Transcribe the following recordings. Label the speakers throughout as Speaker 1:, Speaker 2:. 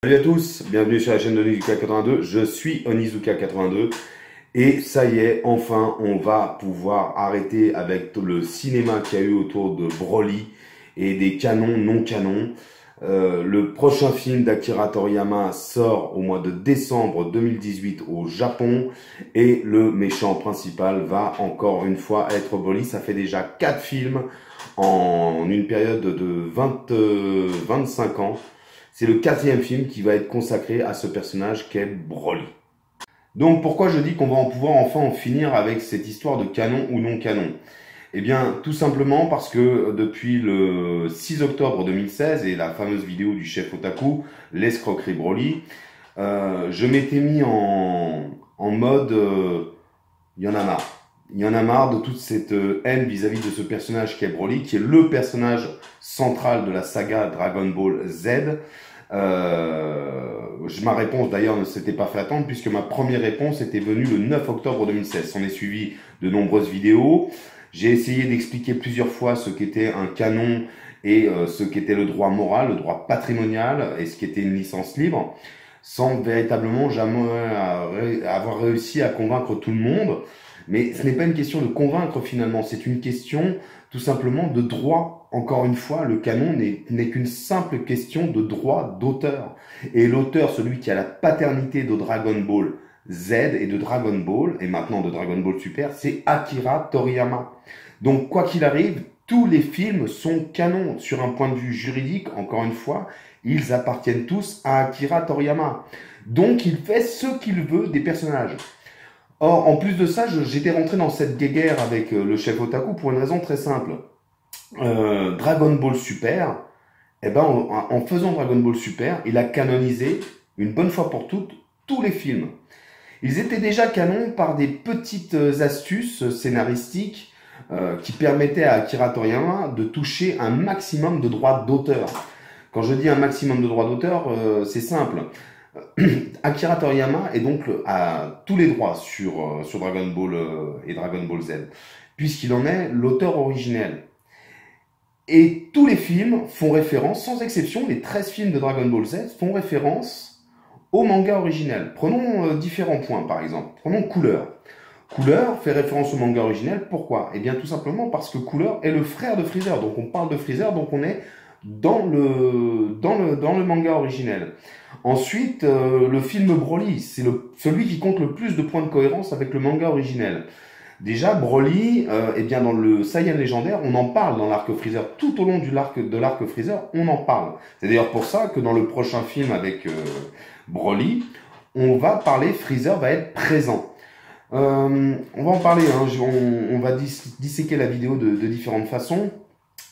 Speaker 1: Salut à tous, bienvenue sur la chaîne de Onizuka82, je suis Onizuka82 et ça y est, enfin on va pouvoir arrêter avec le cinéma qu'il y a eu autour de Broly et des canons non canons. Le prochain film d'Akira Toriyama sort au mois de décembre 2018 au Japon et le méchant principal va encore une fois être Broly. Ça fait déjà 4 films en une période de 25 ans. C'est le 4e film qui va être consacré à ce personnage qu'est Broly. Donc pourquoi je dis qu'on va pouvoir enfin en finir avec cette histoire de canon ou non canon? Eh bien tout simplement parce que depuis le 6 octobre 2016 et la fameuse vidéo du chef Otaku, l'escroquerie Broly, je m'étais mis en mode il y en a marre. Il y en a marre de toute cette haine vis-à-vis de ce personnage qui est Broly, qui est le personnage central de la saga Dragon Ball Z. Ma réponse d'ailleurs ne s'était pas fait attendre puisque ma première réponse était venue le 9 octobre 2016. S'en est suivi de nombreuses vidéos. J'ai essayé d'expliquer plusieurs fois ce qu'était un canon et ce qu'était le droit moral, le droit patrimonial et ce qu'était une licence libre, sans véritablement jamais avoir réussi à convaincre tout le monde. Mais ce n'est pas une question de convaincre finalement, c'est une question tout simplement de droit. Encore une fois, le canon n'est qu'une simple question de droit d'auteur. Et l'auteur, celui qui a la paternité de Dragon Ball Z et de Dragon Ball, et maintenant de Dragon Ball Super, c'est Akira Toriyama. Donc quoi qu'il arrive, tous les films sont canons. Sur un point de vue juridique, encore une fois, ils appartiennent tous à Akira Toriyama. Donc il fait ce qu'il veut des personnages. Or, en plus de ça, j'étais rentré dans cette guéguerre avec le chef Otaku pour une raison très simple. Dragon Ball Super, eh ben, en faisant Dragon Ball Super, il a canonisé, une bonne fois pour toutes, tous les films. Ils étaient déjà canons par des petites astuces scénaristiques qui permettaient à Akira Toriyama de toucher un maximum de droits d'auteur. Quand je dis un maximum de droits d'auteur, c'est simple. Akira Toriyama est donc à tous les droits sur Dragon Ball et Dragon Ball Z, puisqu'il en est l'auteur originel. Et tous les films font référence, sans exception, les 13 films de Dragon Ball Z font référence au manga originel. Prenons différents points par exemple. Prenons Cooler. Cooler fait référence au manga originel, pourquoi? Eh bien tout simplement parce que Cooler est le frère de Freezer, donc on parle de Freezer, donc on est dans le manga originel. Ensuite, le film Broly, c'est celui qui compte le plus de points de cohérence avec le manga originel. Déjà, Broly, eh bien dans le Saiyan légendaire, on en parle dans l'arc Freezer. Tout au long de l'arc Freezer, on en parle. C'est d'ailleurs pour ça que dans le prochain film avec Broly, on va parler, Freezer va être présent. On va en parler, hein, on va disséquer la vidéo de différentes façons.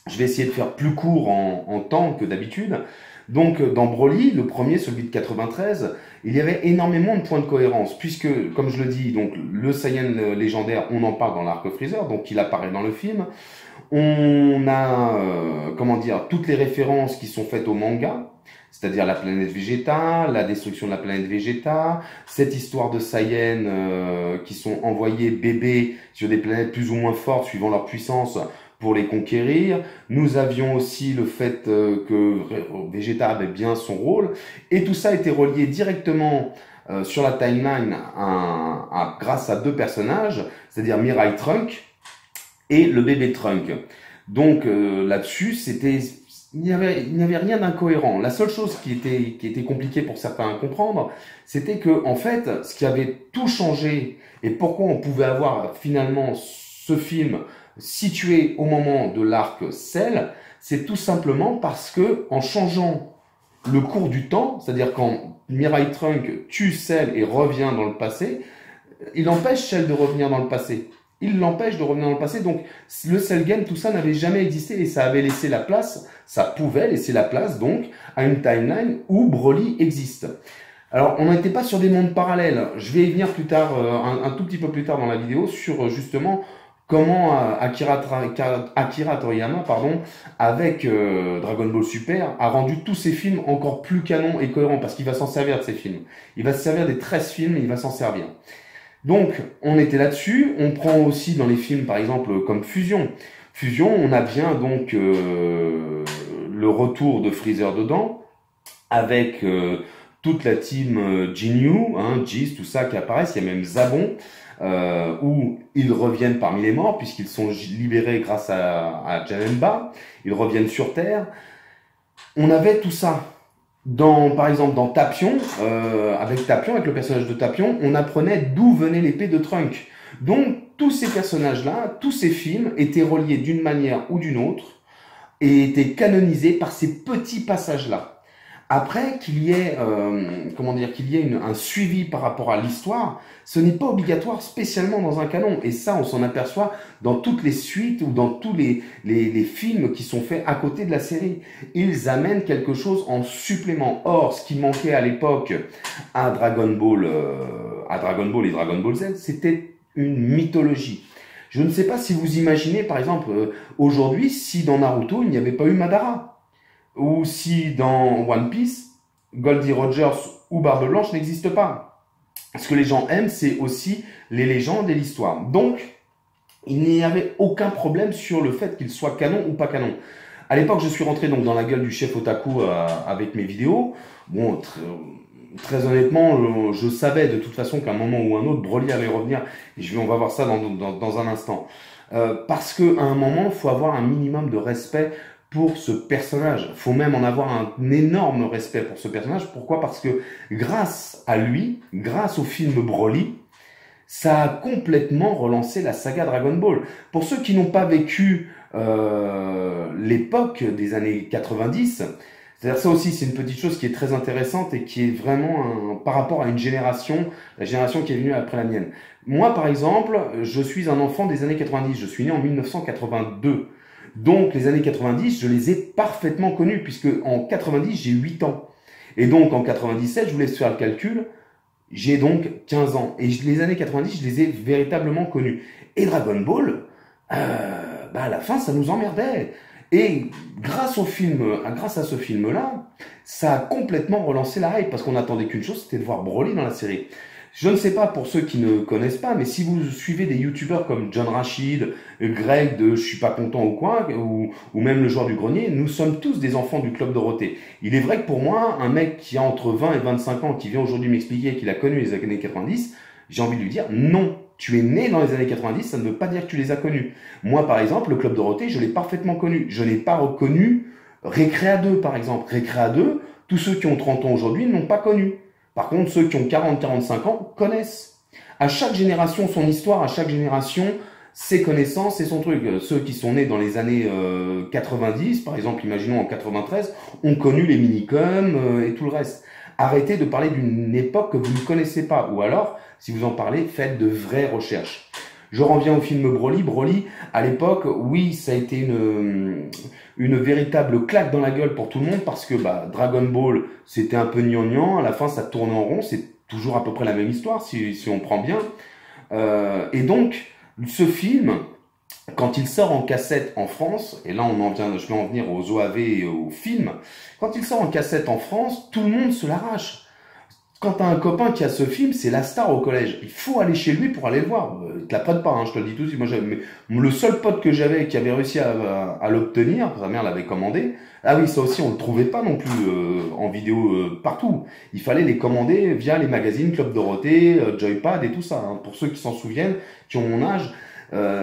Speaker 1: Je vais essayer de faire plus court en temps que d'habitude. Donc, dans Broly, le premier, celui de 93, il y avait énormément de points de cohérence, puisque, comme je le dis, donc le Saiyan légendaire, on en parle dans l'arc Freezer, donc il apparaît dans le film. On a, comment dire, toutes les références qui sont faites au manga, c'est-à-dire la planète Vegeta, la destruction de la planète Vegeta, cette histoire de Saiyans qui sont envoyés bébés sur des planètes plus ou moins fortes suivant leur puissance pour les conquérir. Nous avions aussi le fait que Vegeta avait bien son rôle, et tout ça a été relié directement sur la timeline grâce à 2 personnages, c'est-à-dire Mirai Trunks et le bébé Trunks. Donc là-dessus, il n'y avait rien d'incohérent. La seule chose qui était compliquée pour certains à comprendre, c'était que en fait, ce qui avait tout changé et pourquoi on pouvait avoir finalement ce film situé au moment de l'arc Cell, c'est tout simplement parce que en changeant le cours du temps, c'est-à-dire quand Mirai Trunks tue Cell et revient dans le passé, il empêche Cell de revenir dans le passé. Il l'empêche de revenir dans le passé, donc le Cell Game, tout ça n'avait jamais existé et ça avait laissé la place, ça pouvait laisser la place donc à une timeline où Broly existe. Alors, on n'était pas sur des mondes parallèles. Je vais y venir plus tard, un tout petit peu plus tard dans la vidéo, sur justement comment Akira Toriyama, avec Dragon Ball Super, a rendu tous ses films encore plus canons et cohérents, parce qu'il va s'en servir de ces films. Il va se servir des 13 films, il va s'en servir. Donc, on était là-dessus. On prend aussi dans les films, par exemple, comme Fusion. Fusion, on a bien donc le retour de Freezer dedans, avec toute la team Jinyu, hein, Jizz, tout ça qui apparaissent, il y a même Zabon, où ils reviennent parmi les morts, puisqu'ils sont libérés grâce à Janemba, ils reviennent sur Terre. On avait tout ça. Par exemple, dans Tapion, avec le personnage de Tapion, on apprenait d'où venait l'épée de Trunk. Donc, tous ces personnages-là, tous ces films étaient reliés d'une manière ou d'une autre et étaient canonisés par ces petits passages-là. Après, qu'il y ait, un suivi par rapport à l'histoire, ce n'est pas obligatoire spécialement dans un canon. Et ça, on s'en aperçoit dans toutes les suites ou dans tous les films qui sont faits à côté de la série. Ils amènent quelque chose en supplément. Or, ce qui manquait à l'époque à Dragon Ball et Dragon Ball Z, c'était une mythologie. Je ne sais pas si vous imaginez, par exemple, aujourd'hui, si dans Naruto, il n'y avait pas eu Madara. Ou si dans One Piece, Goldie Rogers ou Barbe Blanche n'existent pas. Ce que les gens aiment, c'est aussi les légendes et l'histoire. Donc, il n'y avait aucun problème sur le fait qu'il soit canon ou pas canon. À l'époque, je suis rentré donc dans la gueule du chef otaku avec mes vidéos. Bon, très honnêtement, je savais de toute façon qu'à un moment ou un autre, Broly allait revenir. Et on va voir ça dans un instant. Parce qu'à un moment, il faut avoir un minimum de respect pour ce personnage. Il faut même en avoir un énorme respect pour ce personnage. Pourquoi? Parce que grâce à lui, grâce au film Broly, ça a complètement relancé la saga Dragon Ball. Pour ceux qui n'ont pas vécu l'époque des années 90, c'est-à-dire ça aussi, c'est une petite chose qui est très intéressante et qui est vraiment par rapport à une génération, la génération qui est venue après la mienne. Moi, par exemple, je suis un enfant des années 90. Je suis né en 1982. Donc, les années 90, je les ai parfaitement connues, puisque en 90, j'ai 8 ans. Et donc, en 97, je vous laisse faire le calcul, j'ai donc 15 ans. Et les années 90, je les ai véritablement connues. Et Dragon Ball, à la fin, ça nous emmerdait. Et grâce à ce film-là, ça a complètement relancé la hype, parce qu'on n'attendait qu'une chose, c'était de voir Broly dans la série. Je ne sais pas pour ceux qui ne connaissent pas, mais si vous suivez des youtubeurs comme John Rachid, Greg de Je suis pas content ou quoi, ou même le joueur du grenier, nous sommes tous des enfants du Club Dorothée. Il est vrai que pour moi, un mec qui a entre 20 et 25 ans, qui vient aujourd'hui m'expliquer qu'il a connu les années 90, j'ai envie de lui dire non. Tu es né dans les années 90, ça ne veut pas dire que tu les as connus. Moi, par exemple, le Club Dorothée, je l'ai parfaitement connu. Je n'ai pas reconnu Récréa 2, par exemple. Récréa 2, tous ceux qui ont 30 ans aujourd'hui n'ont pas connu. Par contre, ceux qui ont 40-45 ans connaissent. À chaque génération, son histoire, à chaque génération, ses connaissances et son truc. Ceux qui sont nés dans les années 90, par exemple, imaginons en 93, ont connu les minicums et tout le reste. Arrêtez de parler d'une époque que vous ne connaissez pas. Ou alors, si vous en parlez, faites de vraies recherches. Je reviens au film Broly. Broly, à l'époque, oui, ça a été une véritable claque dans la gueule pour tout le monde parce que Dragon Ball, c'était un peu gnangnan. À la fin, ça tournait en rond. C'est toujours à peu près la même histoire, si on prend bien. Et donc, ce film, quand il sort en cassette en France, et là, je vais en venir aux OAV et aux films, quand il sort en cassette en France, tout le monde se l'arrache. Quand t'as un copain qui a ce film, c'est la star au collège. Il faut aller chez lui pour aller le voir. Il te la prête pas, hein, je te le dis tout de suite. Moi, le seul pote que j'avais qui avait réussi à l'obtenir, sa mère l'avait commandé. Ah oui, ça aussi, on le trouvait pas non plus en vidéo partout. Il fallait les commander via les magazines Club Dorothée, Joypad et tout ça. Hein. Pour ceux qui s'en souviennent, qui ont mon âge,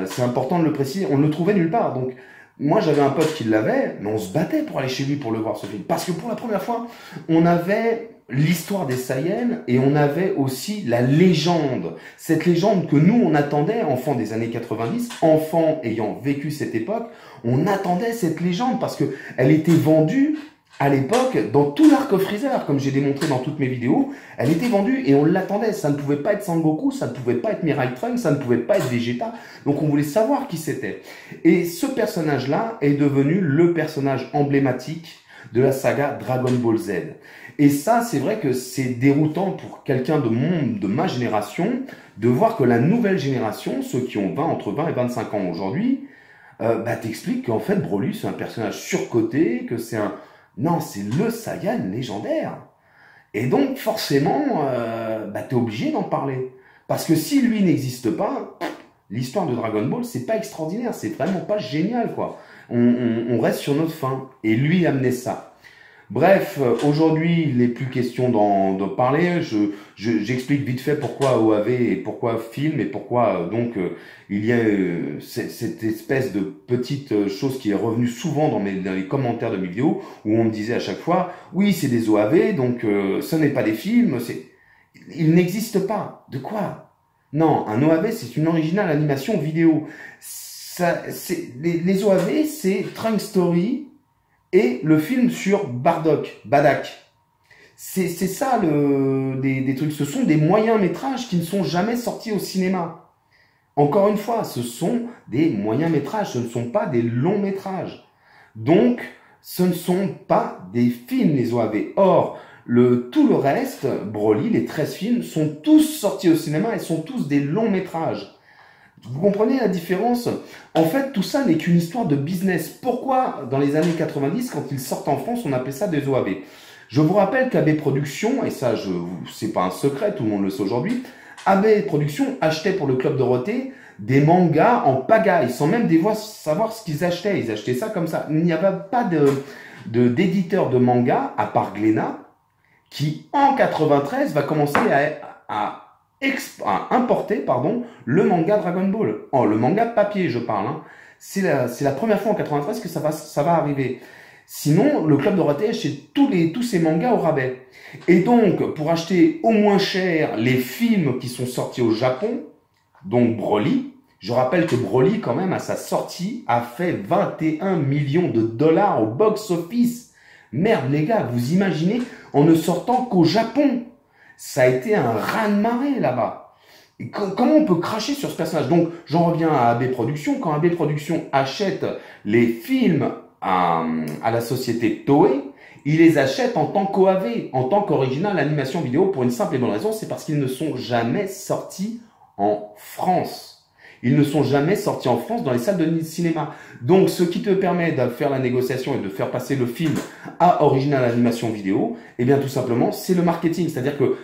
Speaker 1: c'est important de le préciser. On ne le trouvait nulle part. Donc, moi, j'avais un pote qui l'avait, mais on se battait pour aller chez lui pour le voir, ce film. Parce que pour la première fois, on avait l'histoire des Saiyans et on avait aussi la légende. Cette légende que nous, on attendait, enfants des années 90, enfants ayant vécu cette époque, on attendait cette légende parce que elle était vendue à l'époque dans tout l'arc Freezer, comme j'ai démontré dans toutes mes vidéos. Elle était vendue et on l'attendait. Ça ne pouvait pas être Sangoku, ça ne pouvait pas être Mirai Trunks, ça ne pouvait pas être Vegeta. Donc on voulait savoir qui c'était. Et ce personnage-là est devenu le personnage emblématique de la saga Dragon Ball Z. Et ça, c'est vrai que c'est déroutant pour quelqu'un de ma génération de voir que la nouvelle génération, ceux qui ont entre 20 et 25 ans aujourd'hui, t'explique qu'en fait Broly c'est un personnage surcoté, que c'est un... Non, c'est le Saiyan légendaire. Et donc forcément, t'es obligé d'en parler. Parce que si lui n'existe pas, l'histoire de Dragon Ball, c'est pas extraordinaire, c'est vraiment pas génial, quoi. On reste sur notre faim. Et lui amenait ça. Bref, aujourd'hui, il n'est plus question d'en parler. J'explique vite fait pourquoi OAV et pourquoi film et pourquoi il y a cette espèce de petite chose qui est revenue souvent dans les commentaires de mes vidéos où on me disait à chaque fois, oui, c'est des OAV, donc ce n'est pas des films. Il n'existe pas. De quoi? Non, un OAV, c'est une originale animation vidéo. Les OAV, c'est Trunk Story et le film sur Badak. C'est ça des trucs. Ce sont des moyens métrages qui ne sont jamais sortis au cinéma. Encore une fois, ce sont des moyens métrages, ce ne sont pas des longs métrages. Donc, ce ne sont pas des films, les OAV. Or, tout le reste, Broly, les 13 films, sont tous sortis au cinéma et sont tous des longs métrages. Vous comprenez la différence? En fait, tout ça n'est qu'une histoire de business. Pourquoi, dans les années 90, quand ils sortent en France, on appelait ça des OAV? Je vous rappelle qu'AB Productions, et ça, c'est pas un secret, tout le monde le sait aujourd'hui, AB Productions achetait pour le Club Dorothée des mangas en pagaille, sans même savoir ce qu'ils achetaient. Ils achetaient ça comme ça. Il n'y avait pas d'éditeur de manga, à part Glénat, qui, en 93, va commencer à importer le manga Dragon Ball. Oh, le manga papier, je parle. Hein. C'est la première fois en 93 que ça va arriver. Sinon, le Club Dorothée achète tous ces mangas au rabais. Et donc, pour acheter au moins cher les films qui sont sortis au Japon, donc Broly, je rappelle que Broly, quand même, à sa sortie, a fait 21 millions de dollars au box-office. Merde, les gars, vous imaginez, en ne sortant qu'au Japon. Ça a été un raz-de-marée là-bas. Comment on peut cracher sur ce personnage? Donc, j'en reviens à AB Productions. Quand AB Productions achète les films à la société Toei, il les achète en tant qu'OAV, en tant qu'original animation vidéo, pour une simple et bonne raison, c'est parce qu'ils ne sont jamais sortis en France. Ils ne sont jamais sortis en France dans les salles de cinéma. Donc, ce qui te permet de faire la négociation et de faire passer le film à original animation vidéo, eh bien, tout simplement, c'est le marketing. C'est-à-dire que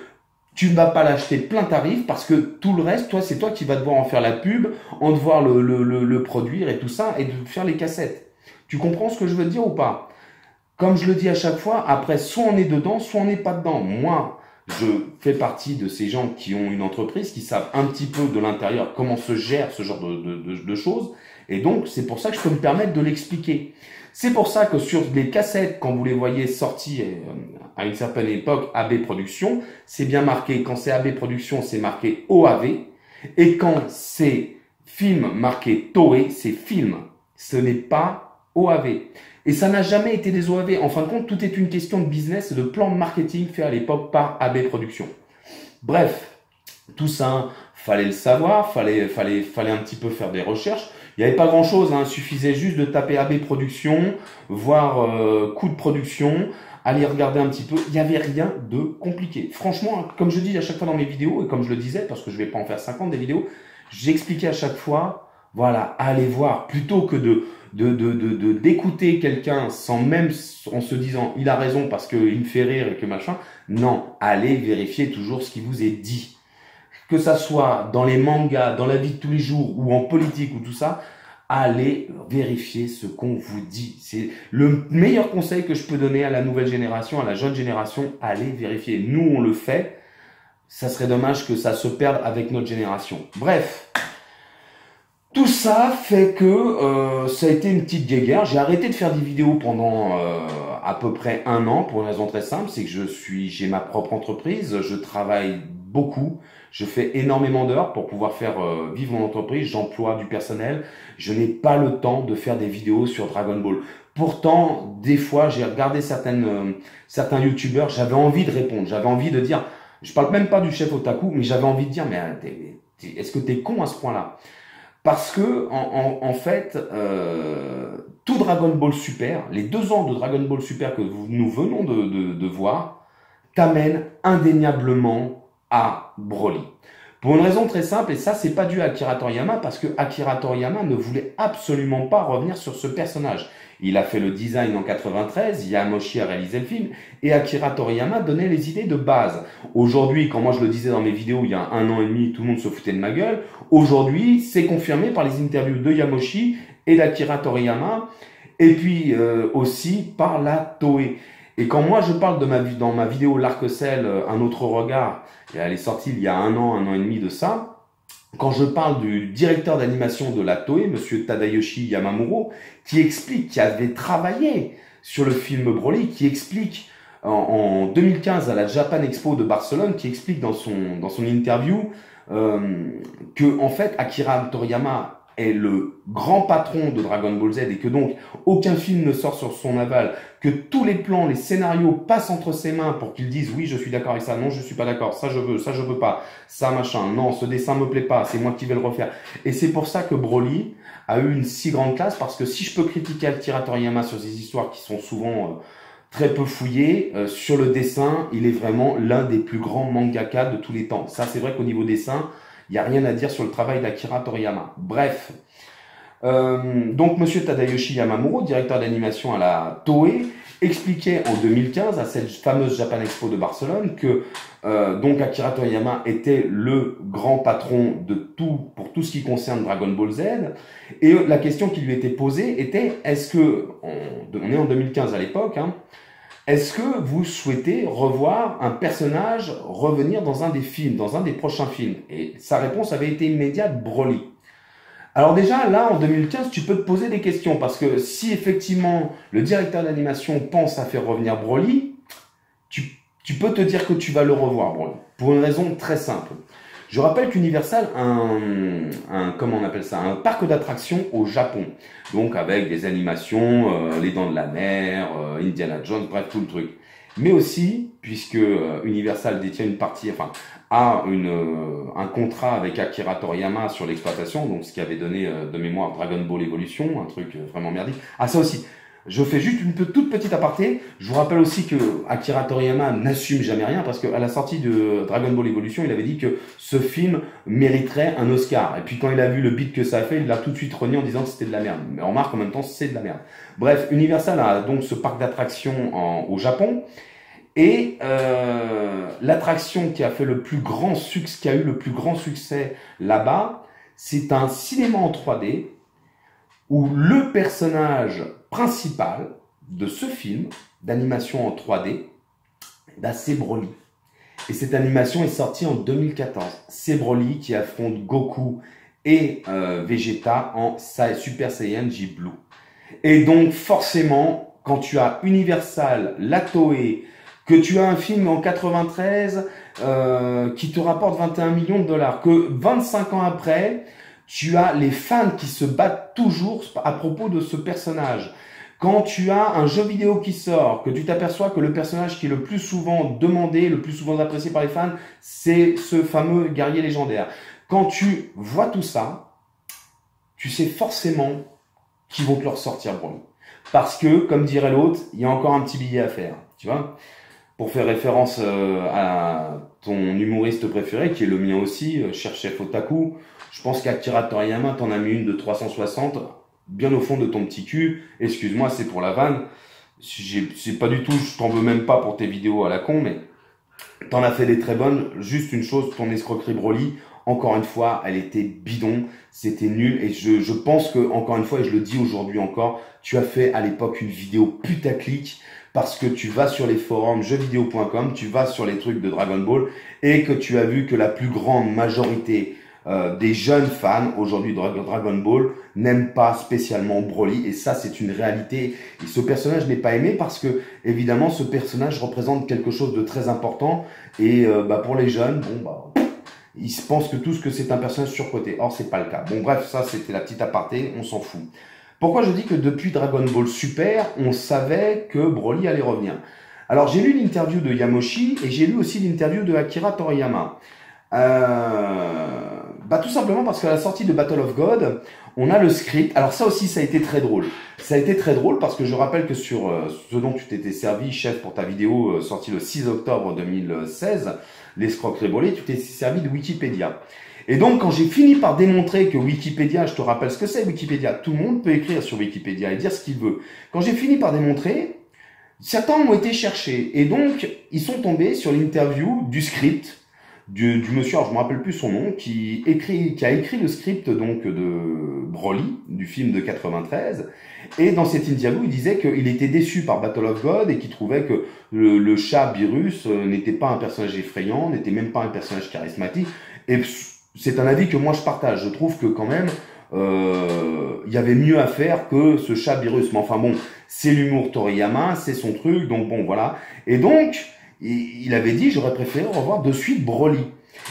Speaker 1: tu ne vas pas l'acheter plein tarif parce que tout le reste, c'est toi qui vas devoir en faire la pub, en devoir le produire et tout ça, et de faire les cassettes. Tu comprends ce que je veux dire ou pas? Comme je le dis à chaque fois, après, soit on est dedans, soit on n'est pas dedans. Moi, je fais partie de ces gens qui ont une entreprise, qui savent un petit peu de l'intérieur comment se gère ce genre de choses. Et donc, c'est pour ça que je peux me permettre de l'expliquer. C'est pour ça que sur les cassettes, quand vous les voyez sorties à une certaine époque, AB Productions, c'est bien marqué. Quand c'est AB Productions, c'est marqué OAV. Et quand c'est film marqué Toei, c'est film. Ce n'est pas OAV. Et ça n'a jamais été des OAV. En fin de compte, tout est une question de business et de plan de marketing fait à l'époque par AB Productions. Bref, tout ça, fallait le savoir, fallait un petit peu faire des recherches. Il n'y avait pas grand-chose, hein, il suffisait juste de taper AB Productions, voir coût de production, aller regarder un petit peu. Il n'y avait rien de compliqué. Franchement, comme je dis à chaque fois dans mes vidéos, et comme je le disais, parce que je ne vais pas en faire 50 des vidéos, j'expliquais à chaque fois, voilà, allez voir, plutôt que d'écouter quelqu'un sans même en se disant il a raison parce qu'il me fait rire et que machin. Non, allez vérifier toujours ce qui vous est dit. Que ça soit dans les mangas, dans la vie de tous les jours ou en politique ou tout ça, allez vérifier ce qu'on vous dit. C'est le meilleur conseil que je peux donner à la nouvelle génération, à la jeune génération. Allez vérifier. Nous, on le fait. Ça serait dommage que ça se perde avec notre génération. Bref. Tout ça fait que ça a été une petite guéguerre. J'ai arrêté de faire des vidéos pendant à peu près 1 an pour une raison très simple, c'est que j'ai ma propre entreprise, je travaille beaucoup, je fais énormément d'heures pour pouvoir faire vivre mon entreprise, j'emploie du personnel, je n'ai pas le temps de faire des vidéos sur Dragon Ball. Pourtant, des fois, j'ai regardé certains youtubeurs, j'avais envie de répondre, j'avais envie de dire, je parle même pas du chef otaku, mais j'avais envie de dire, mais est-ce que t'es con à ce point-là? Parce que, en fait, tout Dragon Ball Super, les 2 ans de Dragon Ball Super que nous venons de voir, t'amènent indéniablement à Broly. Pour une raison très simple, et ça, c'est pas dû à Akira Toriyama, parce que Akira Toriyama ne voulait absolument pas revenir sur ce personnage. Il a fait le design en 93, Yamauchi a réalisé le film, et Akira Toriyama donnait les idées de base. Aujourd'hui, quand moi je le disais dans mes vidéos il y a 1 an et demi, tout le monde se foutait de ma gueule. Aujourd'hui, c'est confirmé par les interviews de Yamauchi et d'Akira Toriyama, et puis aussi par la Toei. Et quand moi je parle dans ma vidéo L'Arc-Ciel, un autre regard, et elle est sortie il y a un an et demi de ça, quand je parle du directeur d'animation de la Toei, monsieur Tadayoshi Yamamuro, qui explique, qui avait travaillé sur le film Broly, qui explique en 2015 à la Japan Expo de Barcelone, qui explique dans son interview que en fait Akira Toriyama est le grand patron de Dragon Ball Z et que donc aucun film ne sort sur son aval, que tous les plans, les scénarios passent entre ses mains pour qu'il dise oui je suis d'accord avec ça, non je suis pas d'accord, ça je veux pas, ça machin, non ce dessin me plaît pas, c'est moi qui vais le refaire. Et c'est pour ça que Broly a eu une si grande classe, parce que si je peux critiquer Akira Toriyama sur ces histoires qui sont souvent très peu fouillées, sur le dessin, il est vraiment l'un des plus grands mangaka de tous les temps. Ça c'est vrai qu'au niveau dessin, il n'y a rien à dire sur le travail d'Akira Toriyama. Bref, donc monsieur Tadayoshi Yamamuro, directeur d'animation à la Toei, expliquait en 2015 à cette fameuse Japan Expo de Barcelone que donc Akira Toriyama était le grand patron de tout pour tout ce qui concerne Dragon Ball Z. Et la question qui lui était posée était, est-ce que, on est en 2015 à l'époque, hein, est-ce que vous souhaitez revoir un personnage revenir dans un des films, dans un des prochains films? Et sa réponse avait été immédiate, Broly. Alors déjà, là, en 2015, tu peux te poser des questions, parce que si effectivement le directeur d'animation pense à faire revenir Broly, tu peux te dire que tu vas le revoir, Broly, pour une raison très simple. Je rappelle qu'Universal a comment on appelle ça, un parc d'attractions au Japon. Donc avec des animations, Les Dents de la Mer, Indiana Jones, bref, tout le truc. Mais aussi, puisque Universal détient une partie, enfin, a un contrat avec Akira Toriyama sur l'exploitation, donc ce qui avait donné de mémoire Dragon Ball Evolution, un truc vraiment merdique. Ah ça aussi, je fais juste une toute petite aparté. Je vous rappelle aussi que Akira Toriyama n'assume jamais rien, parce qu'à la sortie de Dragon Ball Evolution, il avait dit que ce film mériterait un Oscar. Et puis quand il a vu le beat que ça a fait, il l'a tout de suite renié en disant que c'était de la merde. Mais remarque, en même temps, c'est de la merde. Bref, Universal a donc ce parc d'attractions au Japon. Et l'attraction qui a fait le plus grand succès, qui a eu le plus grand succès là-bas, c'est un cinéma en 3D où le personnage principal de ce film d'animation en 3D, c'est Broly. Et cette animation est sortie en 2014. C'est Broly qui affronte Goku et Vegeta en Super Saiyan J Blue. Et donc forcément, quand tu as Universal, la Toei, que tu as un film en 93 qui te rapporte 21 millions de dollars, que 25 ans après, tu as les fans qui se battent toujours à propos de ce personnage. Quand tu as un jeu vidéo qui sort, que tu t'aperçois que le personnage qui est le plus souvent demandé, le plus souvent apprécié par les fans, c'est ce fameux guerrier légendaire. Quand tu vois tout ça, tu sais forcément qu'ils vont te le ressortir, Broly. Parce que, comme dirait l'autre, il y a encore un petit billet à faire, tu vois. Pour faire référence à ton humoriste préféré, qui est le mien aussi, cher chef Otaku, je pense qu'Akira Toriyama t'en a mis une de 360, bien au fond de ton petit cul. Excuse-moi, c'est pour la vanne. C'est pas du tout, je t'en veux même pas pour tes vidéos à la con, mais t'en as fait des très bonnes. Juste une chose, ton escroquerie Broly, encore une fois, elle était bidon, c'était nul. Et je pense que, encore une fois, et je le dis aujourd'hui encore, tu as fait à l'époque une vidéo putaclic, parce que tu vas sur les forums jeuxvideo.com, tu vas sur les trucs de Dragon Ball, et que tu as vu que la plus grande majorité des jeunes fans aujourd'hui de Dragon Ball n'aiment pas spécialement Broly, et ça c'est une réalité. Et ce personnage n'est pas aimé parce que évidemment ce personnage représente quelque chose de très important, et pour les jeunes, ils se pensent que tout ce que c'est un personnage surcoté. Or c'est pas le cas. Bon bref, ça c'était la petite aparté, on s'en fout. Pourquoi je dis que depuis Dragon Ball Super, on savait que Broly allait revenir? Alors j'ai lu l'interview de Yamoshi et j'ai lu aussi l'interview de Akira Toriyama. Tout simplement parce qu'à la sortie de Battle of God, on a le script. Alors ça aussi, ça a été très drôle. Ça a été très drôle parce que je rappelle que sur ce dont tu t'étais servi, chef, pour ta vidéo sortie le 6 octobre 2016, l'escroquerie Broly, tu t'es servi de Wikipédia. Et donc, quand j'ai fini par démontrer que Wikipédia, je te rappelle ce que c'est Wikipédia, tout le monde peut écrire sur Wikipédia et dire ce qu'il veut. Quand j'ai fini par démontrer, certains ont été cherchés. Et donc, ils sont tombés sur l'interview du script du monsieur, alors je me rappelle plus son nom, qui a écrit le script donc de Broly, du film de 93. Et dans cette interview, il disait qu'il était déçu par Battle of God et qu'il trouvait que le chat Beerus n'était pas un personnage effrayant, n'était même pas un personnage charismatique. Et c'est un avis que moi je partage. Je trouve que quand même, il y avait mieux à faire que ce chat Beerus. Mais enfin bon, c'est l'humour Toriyama, c'est son truc, donc bon voilà. Et donc, il avait dit, j'aurais préféré revoir de suite Broly.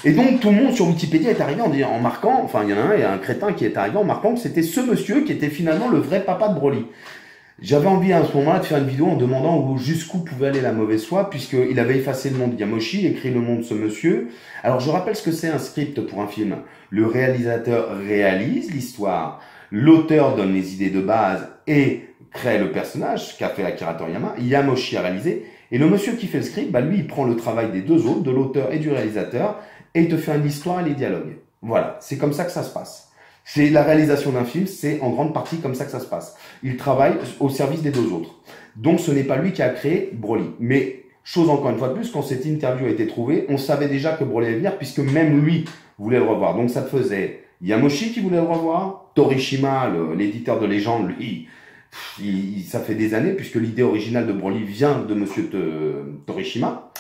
Speaker 1: Et donc tout le monde sur Wikipédia est arrivé en marquant, enfin il y en a un crétin qui est arrivé en marquant que c'était ce monsieur qui était finalement le vrai papa de Broly. J'avais envie à ce moment-là de faire une vidéo en demandant jusqu'où pouvait aller la mauvaise foi, puisqu'il avait effacé le nom de Yamoshi, écrit le nom de ce monsieur. Alors je rappelle ce que c'est un script pour un film. Le réalisateur réalise l'histoire, l'auteur donne les idées de base et crée le personnage qu'a fait Akira Toriyama, Yamoshi a réalisé, et le monsieur qui fait le script, bah lui il prend le travail des deux autres, de l'auteur et du réalisateur, et il te fait une histoire et les dialogues. Voilà, c'est comme ça que ça se passe. C'est la réalisation d'un film, c'est en grande partie comme ça que ça se passe. Il travaille au service des deux autres. Donc ce n'est pas lui qui a créé Broly. Mais, chose encore une fois de plus, quand cette interview a été trouvée, on savait déjà que Broly allait venir, puisque même lui voulait le revoir. Donc ça te faisait Yamoshi qui voulait le revoir, Torishima, l'éditeur de légende, lui, ça fait des années, puisque l'idée originale de Broly vient de monsieur Torishima.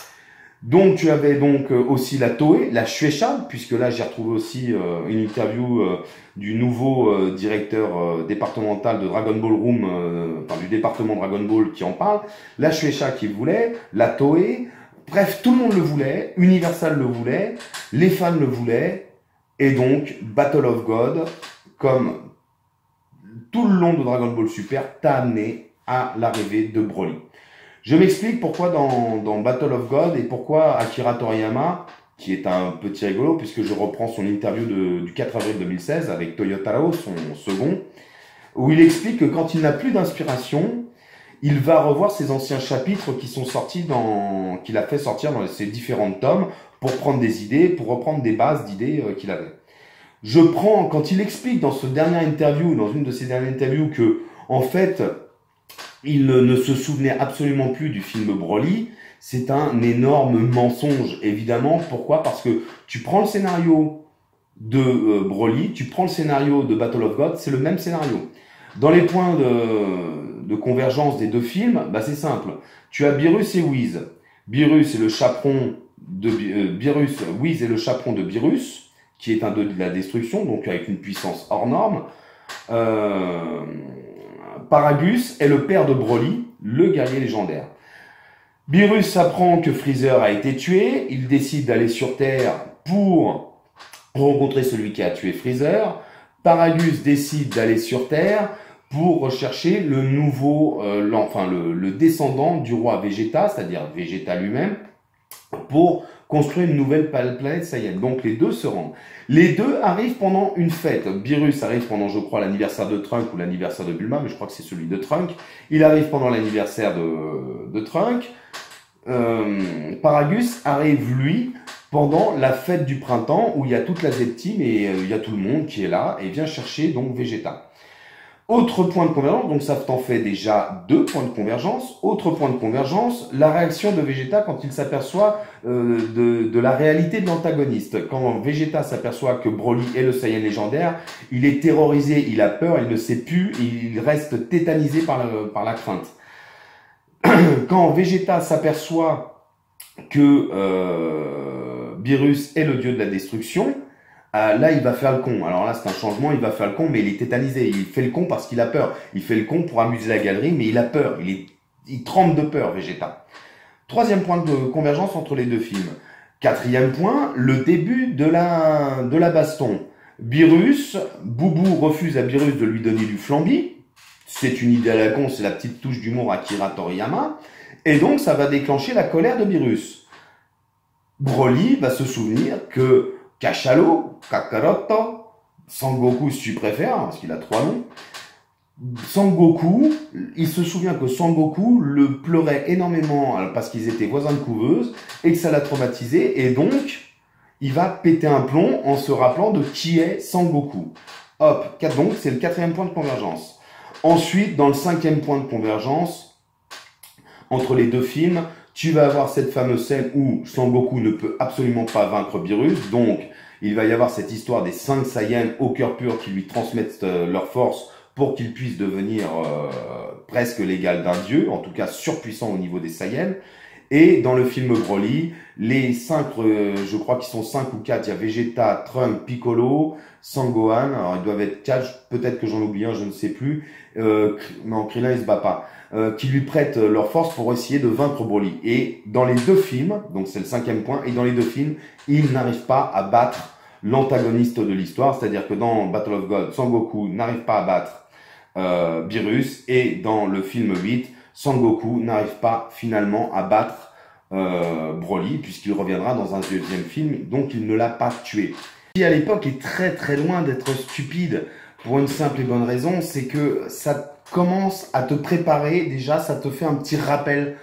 Speaker 1: Donc tu avais donc aussi la Toei, la Shueisha, puisque là j'ai retrouvé aussi une interview du nouveau directeur départemental de Dragon Ball Room, enfin du département Dragon Ball qui en parle, la Shueisha qui voulait, la Toei, bref tout le monde le voulait, Universal le voulait, les fans le voulaient, et donc Battle of God, comme tout le long de Dragon Ball Super, t'a amené à l'arrivée de Broly. Je m'explique pourquoi dans Battle of God et pourquoi Akira Toriyama, qui est un petit rigolo, puisque je reprends son interview du 4 avril 2016 avec Toyotaro, son second, où il explique que quand il n'a plus d'inspiration, il va revoir ses anciens chapitres qui sont sortis qu'il a fait sortir dans ses différents tomes pour prendre des idées, pour reprendre des bases d'idées qu'il avait. Quand il explique dans ce dernier interview, dans une de ses dernières interviews, que, en fait, il ne se souvenait absolument plus du film Broly, c'est un énorme mensonge, évidemment. Pourquoi? Parce que tu prends le scénario de Broly, tu prends le scénario de Battle of God, c'est le même scénario. Dans les points de convergence des deux films, bah c'est simple. Tu as Beerus et Whis. Beerus est le chaperon de Whis est le chaperon de Beerus, qui est un dieu de la destruction, donc avec une puissance hors norme. Paragus est le père de Broly, le guerrier légendaire. Beerus apprend que Freezer a été tué, il décide d'aller sur Terre pour rencontrer celui qui a tué Freezer. Paragus décide d'aller sur Terre pour rechercher le nouveau, le descendant du roi Vegeta, c'est-à-dire Vegeta lui-même, pour construire une nouvelle planète Saiyan. Donc les deux se rendent. Les deux arrivent pendant une fête. Beerus arrive pendant, je crois, l'anniversaire de Trunk ou l'anniversaire de Bulma, mais je crois que c'est celui de Trunk. Il arrive pendant l'anniversaire de Trunk. Paragus arrive, lui, pendant la fête du printemps, où il y a toute la Z-Team et il y a tout le monde qui est là et vient chercher donc Vegeta. Autre point de convergence, donc ça t'en fait déjà 2 points de convergence. Autre point de convergence, la réaction de Vegeta quand il s'aperçoit de la réalité de l'antagoniste. Quand Vegeta s'aperçoit que Broly est le Saiyan légendaire, il est terrorisé, il a peur, il ne sait plus, il reste tétanisé par la crainte. Quand Vegeta s'aperçoit que Beerus est le dieu de la destruction, là, il va faire le con. Alors là, c'est un changement, il va faire le con, mais il est tétanisé. Il fait le con parce qu'il a peur. Il fait le con pour amuser la galerie, mais il a peur. Il tremble de peur, Vegeta. 3e point de convergence entre les deux films. 4e point, le début de la baston. Beerus, Boubou refuse à Beerus de lui donner du flambi. C'est une idée à la con, c'est la petite touche d'humour Akira Toriyama. Et donc, ça va déclencher la colère de Beerus. Broly va se souvenir que Cachalo, Kakaroto, Sangoku si tu préfères, parce qu'il a 3 noms. Sangoku, il se souvient que Sangoku le pleurait énormément parce qu'ils étaient voisins de couveuse et que ça l'a traumatisé. Et donc, il va péter un plomb en se rappelant de qui est Sangoku. Hop, donc c'est le 4e point de convergence. Ensuite, dans le 5e point de convergence, entre les deux films, Tu vas avoir cette fameuse scène où Sangoku ne peut absolument pas vaincre Beerus, donc il va y avoir cette histoire des 5 Saiyans au cœur pur qui lui transmettent leur force pour qu'il puisse devenir presque l'égal d'un dieu, en tout cas surpuissant au niveau des Saiyans. Et dans le film Broly, les 5, je crois qu'ils sont 5 ou 4, il y a Vegeta, Trunks, Piccolo, Sangohan, alors ils doivent être 4, peut-être que j'en oublie un, je ne sais plus, non, Krillin il se bat pas, qui lui prêtent leur force pour essayer de vaincre Broly. Et dans les 2 films, donc c'est le 5e point, et dans les 2 films, il n'arrive pas à battre l'antagoniste de l'histoire, c'est-à-dire que dans Battle of God, Sangoku n'arrive pas à battre Beerus, et dans le film 8, Sangoku n'arrive pas finalement à battre Broly, puisqu'il reviendra dans un 2e film, donc il ne l'a pas tué. Ce qui à l'époque est très très loin d'être stupide, pour une simple et bonne raison, c'est que ça commence à te préparer, déjà ça te fait un petit rappel,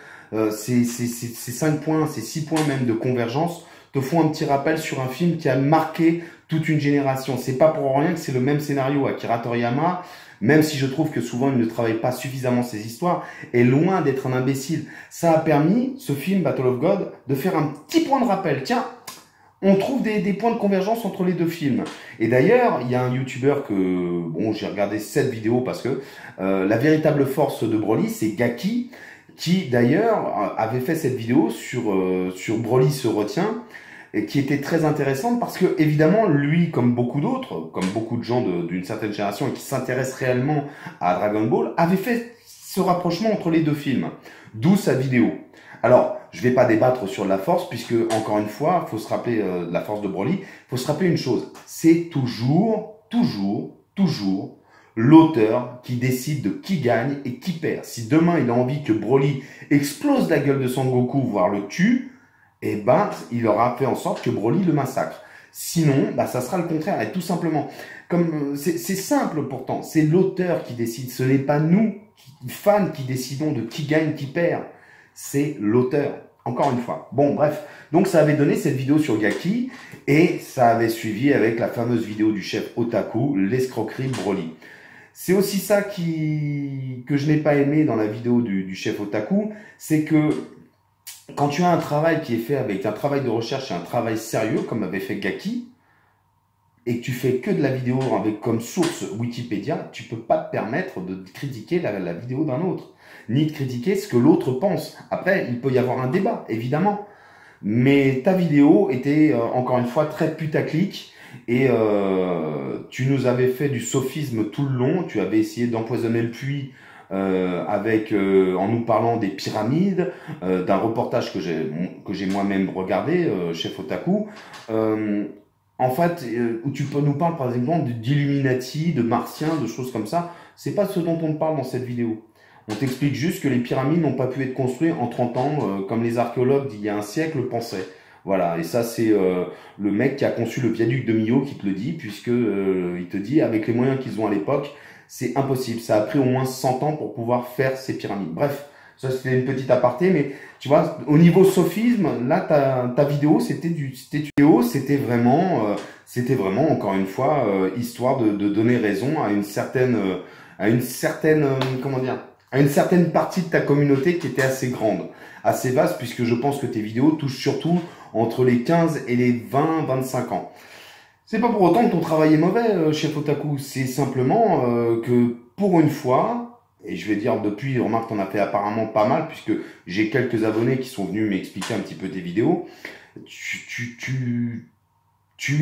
Speaker 1: ces 5 points, ces 6 points même de convergence, te font un petit rappel sur un film qui a marqué toute une génération. C'est pas pour rien que c'est le même scénario. Akira Toriyama, même si je trouve que souvent il ne travaille pas suffisamment ses histoires, est loin d'être un imbécile. Ça a permis, ce film Battle of God, de faire un petit point de rappel. Tiens, on trouve des points de convergence entre les 2 films. Et d'ailleurs, il y a un YouTuber que, bon, j'ai regardé cette vidéo parce que la véritable force de Broly, c'est Gaki, qui d'ailleurs avait fait cette vidéo sur Broly se retient, et qui était très intéressante parce que évidemment lui, comme beaucoup d'autres, comme beaucoup de gens d'une certaine génération et qui s'intéressent réellement à Dragon Ball, avait fait ce rapprochement entre les 2 films, d'où sa vidéo. Alors, je vais pas débattre sur la force puisque encore une fois, faut se rappeler la force de Broly, faut se rappeler une chose, c'est toujours l'auteur qui décide de qui gagne et qui perd. Si demain il a envie que Broly explose la gueule de Sangoku, voire le tue, eh ben, il aura fait en sorte que Broly le massacre. Sinon, bah, ça sera le contraire. Et tout simplement, comme c'est simple pourtant, c'est l'auteur qui décide. Ce n'est pas nous, fans, qui décidons de qui gagne, qui perd. C'est l'auteur. Encore une fois. Bon, bref. Donc, ça avait donné cette vidéo sur Gaki et ça avait suivi avec la fameuse vidéo du chef Otaku, l'escroquerie Broly. C'est aussi ça que je n'ai pas aimé dans la vidéo du chef Otaku, c'est que quand tu as un travail qui est fait avec un travail de recherche et un travail sérieux, comme avait fait Gaki, et que tu fais que de la vidéo avec comme source Wikipédia, tu peux pas te permettre de critiquer la vidéo d'un autre, ni de critiquer ce que l'autre pense. Après, il peut y avoir un débat, évidemment, mais ta vidéo était, encore une fois, très putaclic, et tu nous avais fait du sophisme tout le long, tu avais essayé d'empoisonner le puits, en nous parlant des pyramides, d'un reportage que j'ai moi-même regardé, chef Otaku, en fait, où tu nous parles par exemple d'Illuminati, de martiens, de choses comme ça. C'est pas ce dont on te parle dans cette vidéo. On t'explique juste que les pyramides n'ont pas pu être construites en 30 ans, comme les archéologues d'il y a un siècle pensaient. Voilà, et ça c'est le mec qui a conçu le viaduc de Millau qui te le dit, puisque il te dit avec les moyens qu'ils ont à l'époque, c'est impossible. Ça a pris au moins 100 ans pour pouvoir faire ces pyramides. Bref, ça c'était une petite aparté, mais tu vois, au niveau sophisme, là ta vidéo c'était vraiment encore une fois histoire de donner raison à une certaine comment dire, à une certaine partie de ta communauté qui était assez grande, assez vaste, puisque je pense que tes vidéos touchent surtout entre les 15 et les 20-25 ans. C'est pas pour autant que ton travail est mauvais, chef Otaku. C'est simplement que pour une fois, et je vais dire depuis, remarque, t'en as fait apparemment pas mal, puisque j'ai quelques abonnés qui sont venus m'expliquer un petit peu tes vidéos, tu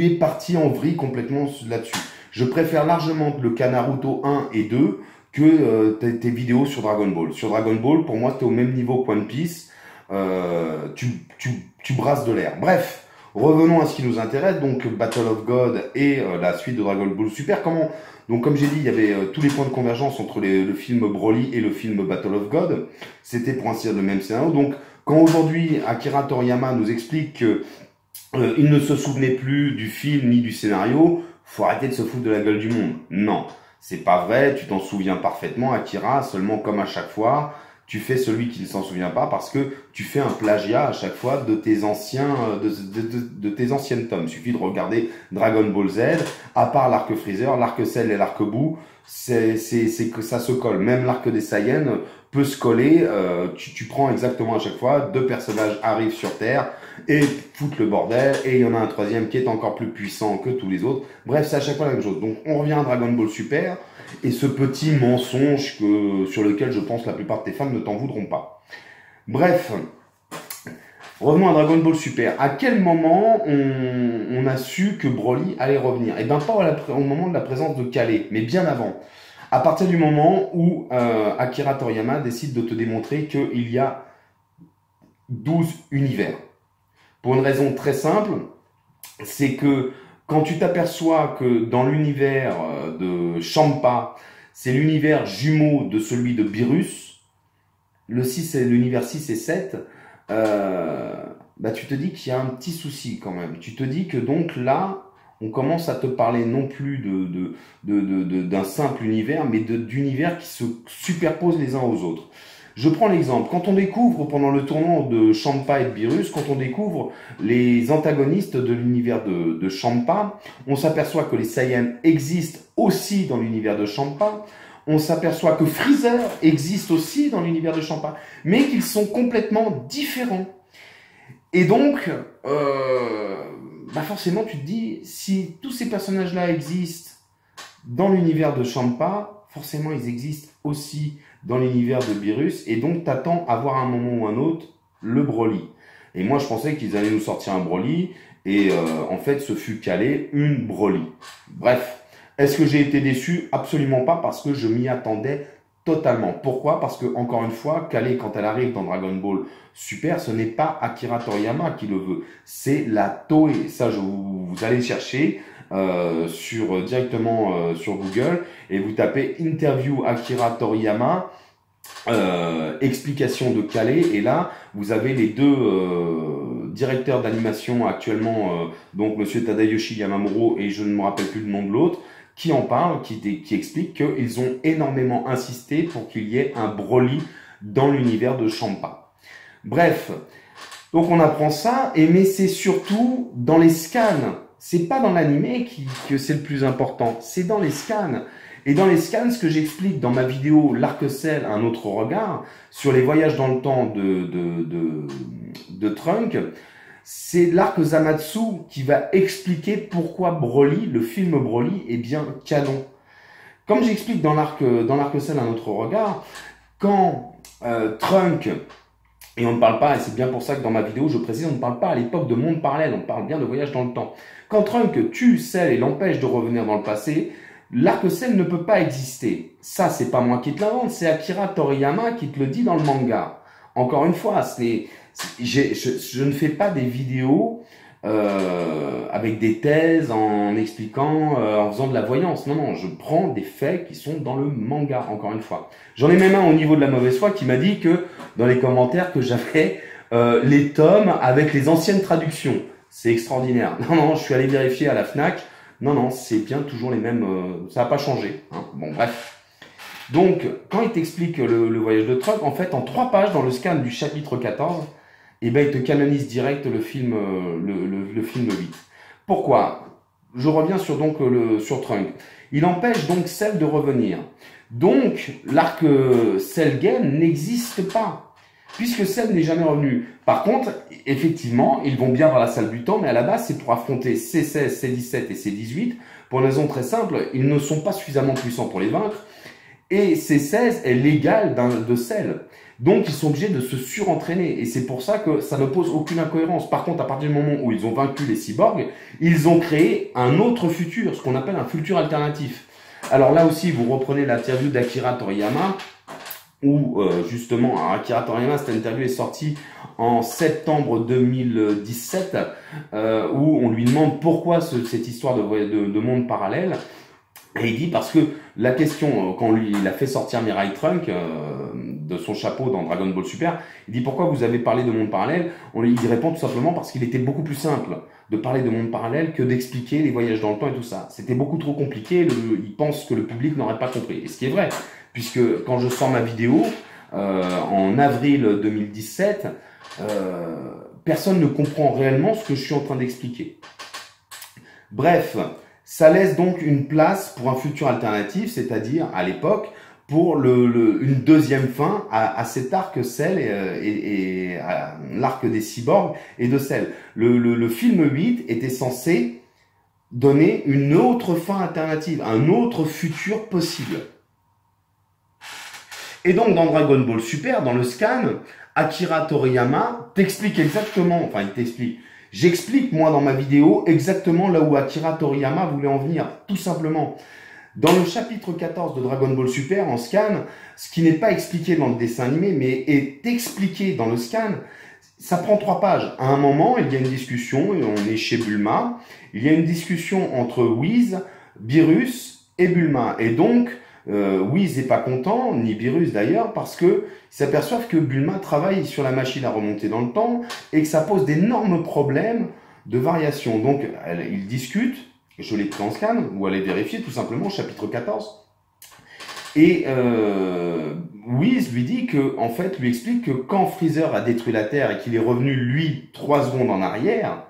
Speaker 1: es parti en vrille complètement là-dessus. Je préfère largement le cas Naruto 1 et 2 que tes vidéos sur Dragon Ball. Sur Dragon Ball, pour moi, t'es au même niveau que One Piece. Tu brasses de l'air. Bref. Revenons à ce qui nous intéresse, donc Battle of God et la suite de Dragon Ball Super. Donc comme j'ai dit, il y avait tous les points de convergence entre le film Broly et le film Battle of God. C'était pour ainsi dire le même scénario. Donc quand aujourd'hui Akira Toriyama nous explique que il ne se souvenait plus du film ni du scénario, faut arrêter de se foutre de la gueule du monde. Non, c'est pas vrai, tu t'en souviens parfaitement Akira, seulement comme à chaque fois, tu fais celui qui ne s'en souvient pas parce que tu fais un plagiat à chaque fois de tes anciens, de tes anciennes tomes. Il suffit de regarder Dragon Ball Z, à part l'arc Freezer, l'arc Cell et l'arc Boo, c'est que ça se colle. Même l'arc des Saiyans, peut se coller. Tu prends exactement à chaque fois, deux personnages arrivent sur Terre et foutent le bordel, et il y en a un troisième qui est encore plus puissant que tous les autres. Bref, c'est à chaque fois la même chose. Donc on revient à Dragon Ball Super, et ce petit mensonge sur lequel je pense la plupart de tes fans ne t'en voudront pas. Bref, revenons à Dragon Ball Super. À quel moment on a su que Broly allait revenir? Eh bien, pas au moment de la présence de Calais, mais bien avant. À partir du moment où Akira Toriyama décide de te démontrer qu'il y a 12 univers. Pour une raison très simple, c'est que quand tu t'aperçois que dans l'univers de Champa, c'est l'univers jumeau de celui de Beerus, l'univers 6 et 7, bah tu te dis qu'il y a un petit souci quand même. Tu te dis que donc là, on commence à te parler non plus d'un simple univers, mais d'univers qui se superposent les uns aux autres. Je prends l'exemple, quand on découvre pendant le tournoi de Champa et de Beerus, quand on découvre les antagonistes de l'univers de Champa, on s'aperçoit que les Saiyans existent aussi dans l'univers de Champa, on s'aperçoit que Freezer existe aussi dans l'univers de Champa, mais qu'ils sont complètement différents. Et donc, bah forcément tu te dis, si tous ces personnages-là existent dans l'univers de Champa, forcément ils existent aussi dans l'univers de Beerus, et donc t'attends à voir un moment ou un autre le Broly. Et moi je pensais qu'ils allaient nous sortir un Broly, et en fait ce fut calé une Broly. Bref, est-ce que j'ai été déçu? Absolument pas, parce que je m'y attendais totalement. Pourquoi? Parce que, encore une fois, Calais, quand elle arrive dans Dragon Ball Super, ce n'est pas Akira Toriyama qui le veut, c'est la Toei. Ça, vous allez chercher directement sur Google, et vous tapez interview Akira Toriyama, explication de Calais, et là, vous avez les deux directeurs d'animation actuellement, donc Monsieur Tadayoshi Yamamuro, et je ne me rappelle plus le nom de l'autre, qui en parle, qui explique qu'ils ont énormément insisté pour qu'il y ait un Broly dans l'univers de Champa. Bref, donc on apprend ça, mais c'est surtout dans les scans. C'est pas dans l'animé que c'est le plus important, c'est dans les scans. Et dans les scans, ce que j'explique dans ma vidéo L'Arc-Ciel, un autre regard, sur les voyages dans le temps de Trunk, c'est l'arc Zamatsu qui va expliquer pourquoi Broly, le film Broly, est bien canon. Comme j'explique dans l'Arc-Ciel, un autre regard, quand Trunk, et on ne parle pas, et c'est bien pour ça que dans ma vidéo je précise, on ne parle pas à l'époque de monde parallèle, on parle bien de voyage dans le temps. Quand Trunk tue Cell et l'empêche de revenir dans le passé, l'Arc-Ciel ne peut pas exister. Ça, c'est pas moi qui te l'invente, c'est Akira Toriyama qui te le dit dans le manga. Encore une fois, je ne fais pas des vidéos avec des thèses en expliquant, en faisant de la voyance. Non, non, je prends des faits qui sont dans le manga, encore une fois. J'en ai même un au niveau de la mauvaise foi qui m'a dit que, dans les commentaires, que j'avais les tomes avec les anciennes traductions. C'est extraordinaire. Non, non, je suis allé vérifier à la FNAC. Non, non, c'est bien toujours les mêmes, ça n'a pas changé. Hein. Bon, bref. Donc, quand il t'explique le voyage de Trunk, en fait, en 3 pages, dans le scan du chapitre 14, eh ben, il te canonise direct le film 8. Pourquoi? Je reviens sur Trunk. Il empêche donc Cell de revenir. Donc, l'arc Cell Game n'existe pas, puisque Cell n'est jamais revenu. Par contre, effectivement, ils vont bien vers la salle du temps, mais à la base, c'est pour affronter C16, C17 et C18, pour une raison très simple, ils ne sont pas suffisamment puissants pour les vaincre, et C16 est l'égal de Cell. Donc, ils sont obligés de se surentraîner. Et c'est pour ça que ça ne pose aucune incohérence. Par contre, à partir du moment où ils ont vaincu les cyborgs, ils ont créé un autre futur, ce qu'on appelle un futur alternatif. Alors là aussi, vous reprenez l'interview d'Akira Toriyama, où justement, Akira Toriyama, cette interview est sortie en septembre 2017, où on lui demande pourquoi cette histoire de monde parallèle. Et il dit parce que la question, quand il a fait sortir Mirai Trunk de son chapeau dans Dragon Ball Super, il dit pourquoi vous avez parlé de monde parallèle? Il répond tout simplement parce qu'il était beaucoup plus simple de parler de monde parallèle que d'expliquer les voyages dans le temps et tout ça. C'était beaucoup trop compliqué, il pense que le public n'aurait pas compris. Et ce qui est vrai, puisque quand je sors ma vidéo, en avril 2017, personne ne comprend réellement ce que je suis en train d'expliquer. Bref, ça laisse donc une place pour un futur alternatif, c'est-à-dire, à l'époque, pour une deuxième fin à cet arc Cell et à l'arc des cyborgs et de Cell. Le film 8 était censé donner une autre fin alternative, un autre futur possible. Et donc dans Dragon Ball Super, dans le scan, Akira Toriyama t'explique exactement, enfin il t'explique, j'explique moi dans ma vidéo exactement là où Akira Toriyama voulait en venir, tout simplement. Dans le chapitre 14 de Dragon Ball Super, en scan, ce qui n'est pas expliqué dans le dessin animé, mais est expliqué dans le scan, ça prend 3 pages. À un moment, il y a une discussion, et on est chez Bulma, il y a une discussion entre Whis, Beerus et Bulma. Et donc, Whis n'est pas content, ni Beerus d'ailleurs, parce que ils s'aperçoivent que Bulma travaille sur la machine à remonter dans le temps, et que ça pose d'énormes problèmes de variation. Donc, ils discutent. Je l'ai pris en scan, ou allez vérifier tout simplement, chapitre 14. Et Whis lui dit que, en fait, lui explique que quand Freezer a détruit la Terre et qu'il est revenu, lui, 3 secondes en arrière,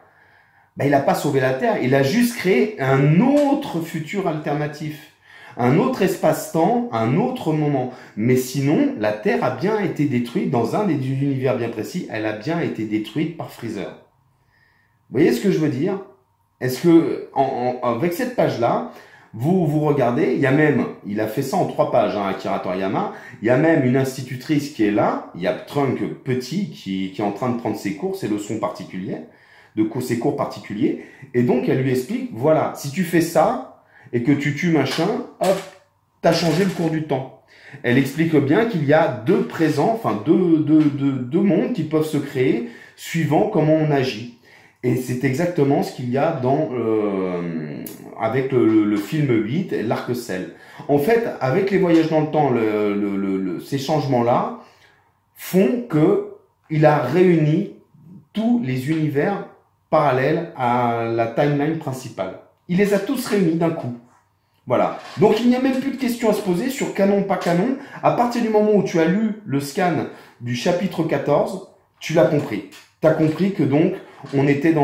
Speaker 1: ben, il n'a pas sauvé la Terre, il a juste créé un autre futur alternatif, un autre espace-temps, un autre moment. Mais sinon, la Terre a bien été détruite dans un des univers bien précis, elle a bien été détruite par Freezer. Vous voyez ce que je veux dire? Est-ce que, avec cette page-là, vous regardez, il y a même, il a fait ça en 3 pages, hein, Akira Toriyama, il y a même une institutrice qui est là, il y a Trunk petit qui est en train de prendre ses cours, ses leçons particulières, ses cours particuliers, et donc elle lui explique, voilà, si tu fais ça, et que tu tues machin, hop, t'as changé le cours du temps. Elle explique bien qu'il y a 2 présents, enfin deux mondes qui peuvent se créer suivant comment on agit. Et c'est exactement ce qu'il y a dans avec le film 8, l'arc Cell. En fait, avec les voyages dans le temps, ces changements-là font que il a réuni tous les univers parallèles à la timeline principale. Il les a tous réunis d'un coup. Voilà. Donc il n'y a même plus de questions à se poser sur canon, pas canon. À partir du moment où tu as lu le scan du chapitre 14, tu l'as compris. Tu as compris que donc on était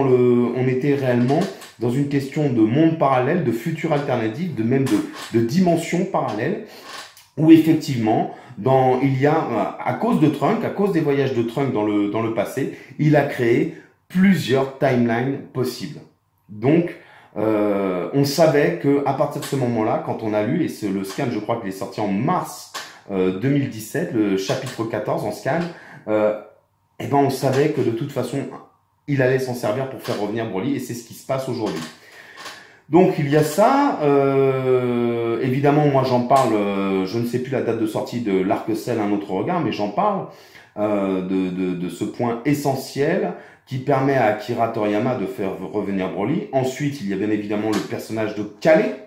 Speaker 1: réellement dans une question de monde parallèle, de futur alternatif, de dimensions parallèles, où effectivement, il y a, à cause de Trunk, à cause des voyages de Trunk dans le passé, il a créé plusieurs timelines possibles. Donc, on savait que à partir de ce moment-là, quand on a lu, et le scan, je crois qu'il est sorti en mars 2017, le chapitre 14 en scan, eh ben on savait que de toute façon, il allait s'en servir pour faire revenir Broly, et c'est ce qui se passe aujourd'hui. Donc il y a ça, évidemment moi j'en parle, je ne sais plus la date de sortie de l'arc Cell, un autre regard, mais j'en parle de ce point essentiel qui permet à Akira Toriyama de faire revenir Broly. Ensuite il y a bien évidemment le personnage de Calais.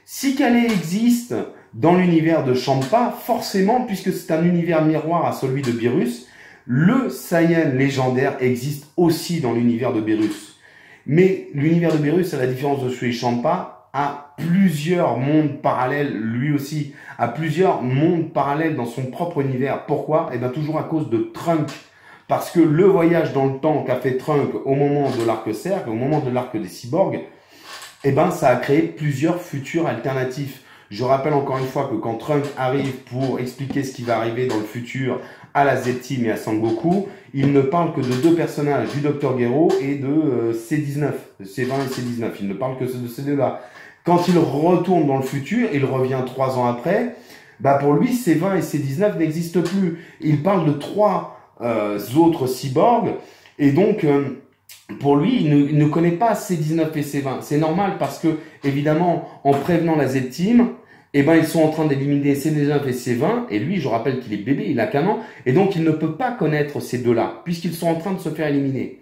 Speaker 1: Si Calais existe dans l'univers de Champa, forcément, puisque c'est un univers miroir à celui de Beerus, le Saiyan légendaire existe aussi dans l'univers de Beerus. Mais l'univers de Beerus, à la différence de celui de Champa, a plusieurs mondes parallèles, lui aussi, a plusieurs mondes parallèles dans son propre univers. Pourquoi? Eh bien, toujours à cause de Trunk. Parce que le voyage dans le temps qu'a fait Trunk au moment de l'arc Cercle, au moment de l'arc des cyborgs, eh ben, ça a créé plusieurs futurs alternatifs. Je rappelle encore une fois que quand Trunk arrive pour expliquer ce qui va arriver dans le futur à la Z-Team et à Sangoku, il ne parle que de 2 personnages, du Dr Gero et de C19, C20 et C19. Il ne parle que de ces 2-là. Quand il retourne dans le futur, il revient 3 ans après, bah pour lui, C20 et C19 n'existent plus. Il parle de 3 autres cyborgs, et donc pour lui, il ne connaît pas C19 et C20. C'est normal parce que, évidemment, en prévenant la Z-Team, eh ben, ils sont en train d'éliminer C19 et C20, et lui, je rappelle qu'il est bébé, il a qu'un an, et donc il ne peut pas connaître ces 2-là, puisqu'ils sont en train de se faire éliminer.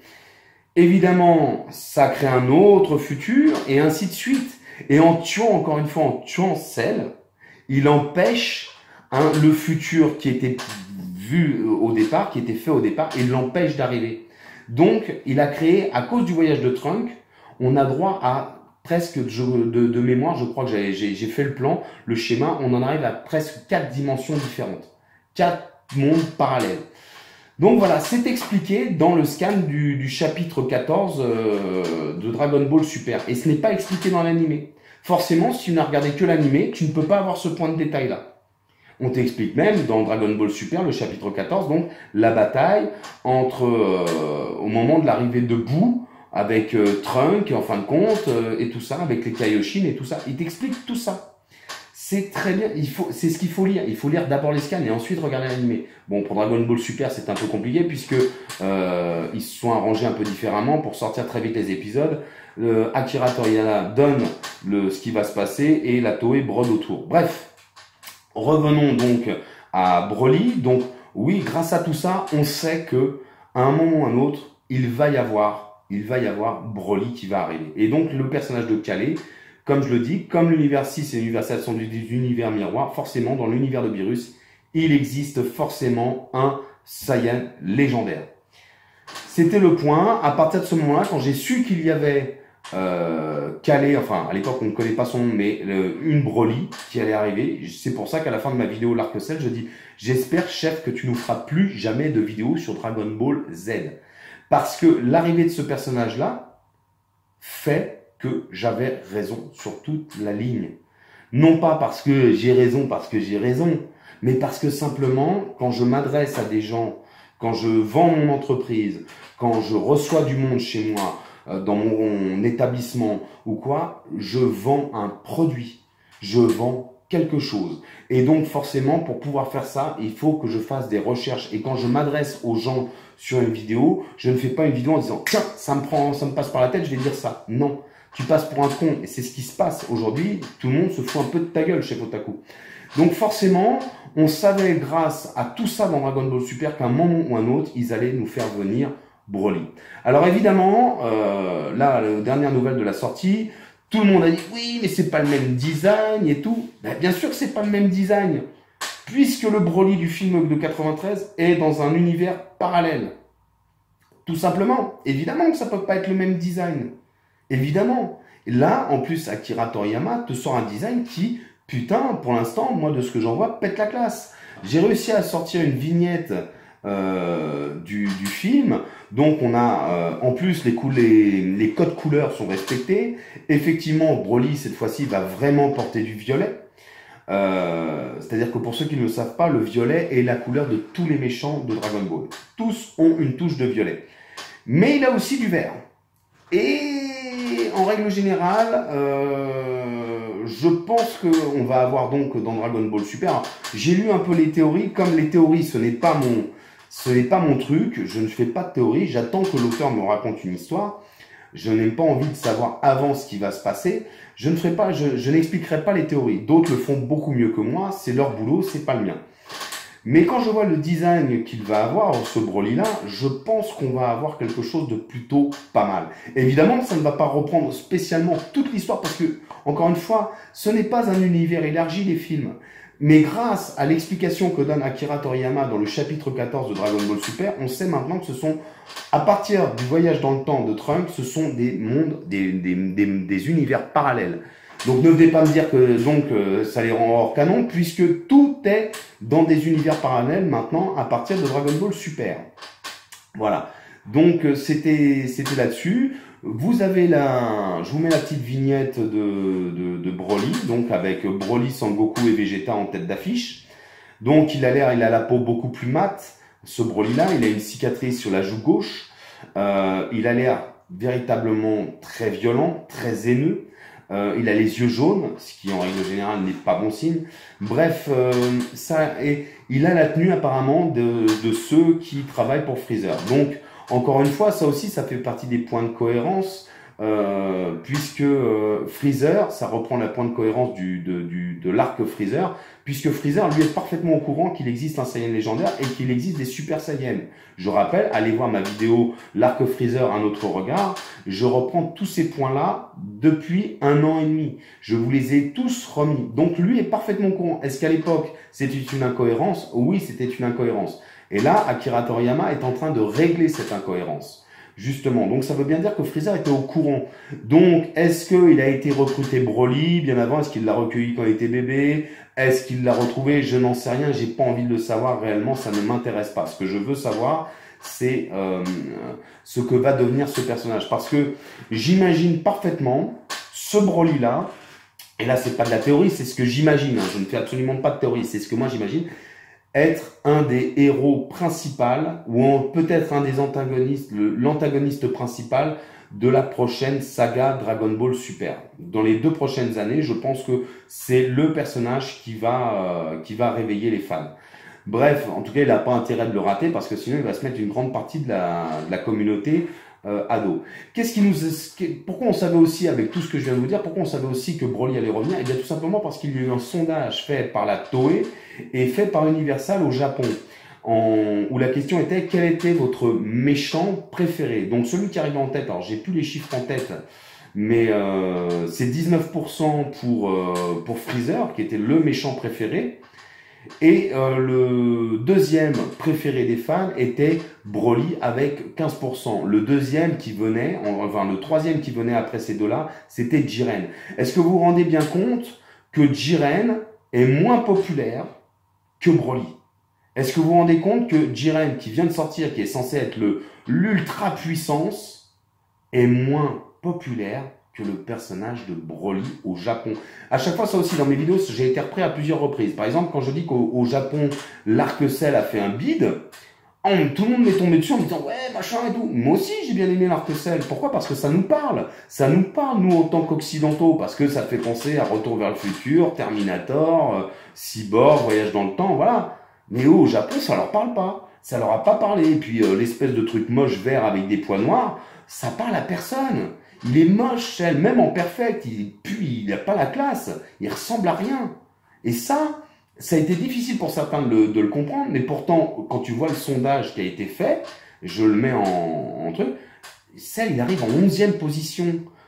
Speaker 1: Évidemment, ça crée un autre futur, et ainsi de suite. Et en tuant, encore une fois, en tuant Cell, il empêche le futur qui était vu au départ, qui était fait au départ, il l'empêche d'arriver. Donc, il a créé, à cause du voyage de Trunk, on a droit à presque de mémoire, je crois que j'ai fait le plan, le schéma, on en arrive à presque 4 dimensions différentes. 4 mondes parallèles. Donc voilà, c'est expliqué dans le scan du chapitre 14 de Dragon Ball Super. Et ce n'est pas expliqué dans l'animé. Forcément, si tu n'as regardé que l'animé, tu ne peux pas avoir ce point de détail-là. On t'explique même dans Dragon Ball Super, le chapitre 14, donc la bataille entre au moment de l'arrivée de Boo avec Trunk en fin de compte et tout ça, avec les Kaioshin et tout ça. Il t'explique tout ça. C'est très bien, c'est ce qu'il faut lire. Il faut lire d'abord les scans et ensuite regarder l'animé. Bon, pour Dragon Ball Super, c'est un peu compliqué puisque ils se sont arrangés un peu différemment pour sortir très vite les épisodes. Akira Toriyama donne ce qui va se passer et la Toei brode autour. Bref, revenons donc à Broly. Donc oui, grâce à tout ça, on sait que à un moment ou à un autre, il va y avoir Broly qui va arriver. Et donc le personnage de Calais, comme je le dis, comme l'univers 6 et l'univers 7 sont des univers miroirs, forcément, dans l'univers de Beerus, il existe forcément un Saiyan légendaire. C'était le point. À partir de ce moment-là, quand j'ai su qu'il y avait Calais, enfin, à l'époque, on ne connaît pas son nom, mais une Broly qui allait arriver, c'est pour ça qu'à la fin de ma vidéo l'Arc-Cell, je dis « J'espère, chef, que tu nous feras plus jamais de vidéo sur Dragon Ball Z. » Parce que l'arrivée de ce personnage-là fait que j'avais raison sur toute la ligne. Non pas parce que j'ai raison, mais parce que simplement, quand je m'adresse à des gens, quand je vends mon entreprise, quand je reçois du monde chez moi, dans mon établissement ou quoi, je vends un produit, je vends quelque chose. Et donc forcément, pour pouvoir faire ça, il faut que je fasse des recherches. Et quand je m'adresse aux gens sur une vidéo, je ne fais pas une vidéo en disant « Tiens, ça me passe par la tête, je vais dire ça ». Non. Tu passes pour un con, et c'est ce qui se passe aujourd'hui, tout le monde se fout un peu de ta gueule chez Otaku. Donc forcément, on savait grâce à tout ça dans Dragon Ball Super qu'à un moment ou un autre, ils allaient nous faire venir Broly. Alors évidemment, là, la dernière nouvelle de la sortie, tout le monde a dit « Oui, mais c'est pas le même design et tout. » Ben, bien sûr que c'est pas le même design, puisque le Broly du film de 93 est dans un univers parallèle. Tout simplement, évidemment que ça peut pas être le même design. Évidemment. Là, en plus, Akira Toriyama te sort un design qui, putain, pour l'instant, moi, de ce que j'en vois, pète la classe. J'ai réussi à sortir une vignette du film. Donc, on a, en plus, les codes couleurs sont respectés. Effectivement, Broly, cette fois-ci, va vraiment porter du violet. C'est-à-dire que pour ceux qui ne le savent pas, le violet est la couleur de tous les méchants de Dragon Ball. Tous ont une touche de violet. Mais il a aussi du vert. Et en règle générale, je pense qu'on va avoir donc dans Dragon Ball Super, j'ai lu un peu les théories, comme les théories ce n'est pas mon truc, je ne fais pas de théorie, j'attends que l'auteur me raconte une histoire, je n'ai pas envie de savoir avant ce qui va se passer, je n'expliquerai pas les théories, d'autres le font beaucoup mieux que moi, c'est leur boulot, c'est pas le mien. Mais quand je vois le design qu'il va avoir, ce Broly-là, je pense qu'on va avoir quelque chose de plutôt pas mal. Évidemment, ça ne va pas reprendre spécialement toute l'histoire parce que, encore une fois, ce n'est pas un univers élargi des films. Mais grâce à l'explication que donne Akira Toriyama dans le chapitre 14 de Dragon Ball Super, on sait maintenant que ce sont, à partir du voyage dans le temps de Trunks, ce sont des mondes, des univers parallèles. Donc ne venez pas me dire que ça les rend hors canon, puisque tout est dans des univers parallèles maintenant à partir de Dragon Ball Super. Voilà. Donc c'était là-dessus. Vous avez je vous mets la petite vignette de Broly, donc avec Broly, Sangoku et Vegeta en tête d'affiche. Donc il a la peau beaucoup plus mate, ce Broly-là. Il a une cicatrice sur la joue gauche. Il a l'air véritablement très violent, très haineux. Il a les yeux jaunes, ce qui en règle générale n'est pas bon signe. Bref, il a la tenue apparemment de ceux qui travaillent pour Freezer. Donc, encore une fois, ça aussi, ça fait partie des points de cohérence, puisque Freezer, ça reprend la point de cohérence de l'arc Freezer, puisque Freezer, lui, est parfaitement au courant qu'il existe un Saiyan légendaire et qu'il existe des Super Saiyans. Je rappelle, allez voir ma vidéo « L'arc Freezer, un autre regard ». Je reprends tous ces points-là depuis 1 an et demi. Je vous les ai tous remis. Donc, lui est parfaitement au courant. Est-ce qu'à l'époque, c'était une incohérence? Oui, c'était une incohérence. Et là, Akira Toriyama est en train de régler cette incohérence. Justement, donc ça veut bien dire que Freezer était au courant. Donc, est-ce qu'il a été recruté Broly bien avant? Est-ce qu'il l'a recueilli quand il était bébé? Est-ce qu'il l'a retrouvé? Je n'en sais rien, j'ai pas envie de le savoir réellement, ça ne m'intéresse pas. Ce que je veux savoir, c'est ce que va devenir ce personnage. Parce que j'imagine parfaitement ce Broly-là et là c'est pas de la théorie, c'est ce que j'imagine, hein, je ne fais absolument pas de théorie, c'est ce que moi j'imagine, être un des héros principaux, ou peut-être un des antagonistes, l'antagoniste principal de la prochaine saga Dragon Ball Super. Dans les 2 prochaines années, je pense que c'est le personnage qui va réveiller les fans. Bref, en tout cas, il n'a pas intérêt de le rater parce que sinon, il va se mettre une grande partie de la communauté à dos. Pourquoi on savait aussi, avec tout ce que je viens de vous dire, pourquoi on savait aussi que Broly allait revenir? Eh bien, tout simplement parce qu'il y a eu un sondage fait par la Toei et fait par Universal au Japon, où la question était quel était votre méchant préféré. Donc celui qui arrivait en tête, alors j'ai plus les chiffres en tête, mais c'est 19% pour Freezer, qui était le méchant préféré. Et le deuxième préféré des fans était Broly avec 15%. Le deuxième qui venait, enfin le troisième qui venait après ces deux-là, c'était Jiren. Est-ce que vous vous rendez bien compte que Jiren est moins populaire que Broly? Est-ce que vous vous rendez compte que Jiren, qui vient de sortir, qui est censé être l'ultra puissance, est moins populaire que le personnage de Broly au Japon? À chaque fois, ça aussi, dans mes vidéos, j'ai été repris à plusieurs reprises. Par exemple, quand je dis qu'au Japon, l'Arc-Cell a fait un bide, tout le monde m'est tombé dessus en me disant « Ouais, machin et tout ». Moi aussi, j'ai bien aimé l'Arc-Cell. Pourquoi? Parce que ça nous parle. Ça nous parle, nous, en tant qu'occidentaux, parce que ça fait penser à Retour vers le futur, Terminator, Cyborg, Voyage dans le temps, voilà. Mais au Japon, ça leur parle pas. Ça leur a pas parlé. Et puis, l'espèce de truc moche vert avec des points noirs, ça parle à personne. Il est moche, Cell, même en perfect, il n'a pas la classe, il ressemble à rien. Et ça a été difficile pour certains de le comprendre, mais pourtant, quand tu vois le sondage qui a été fait, je le mets en truc, Cell, il arrive en 11e position.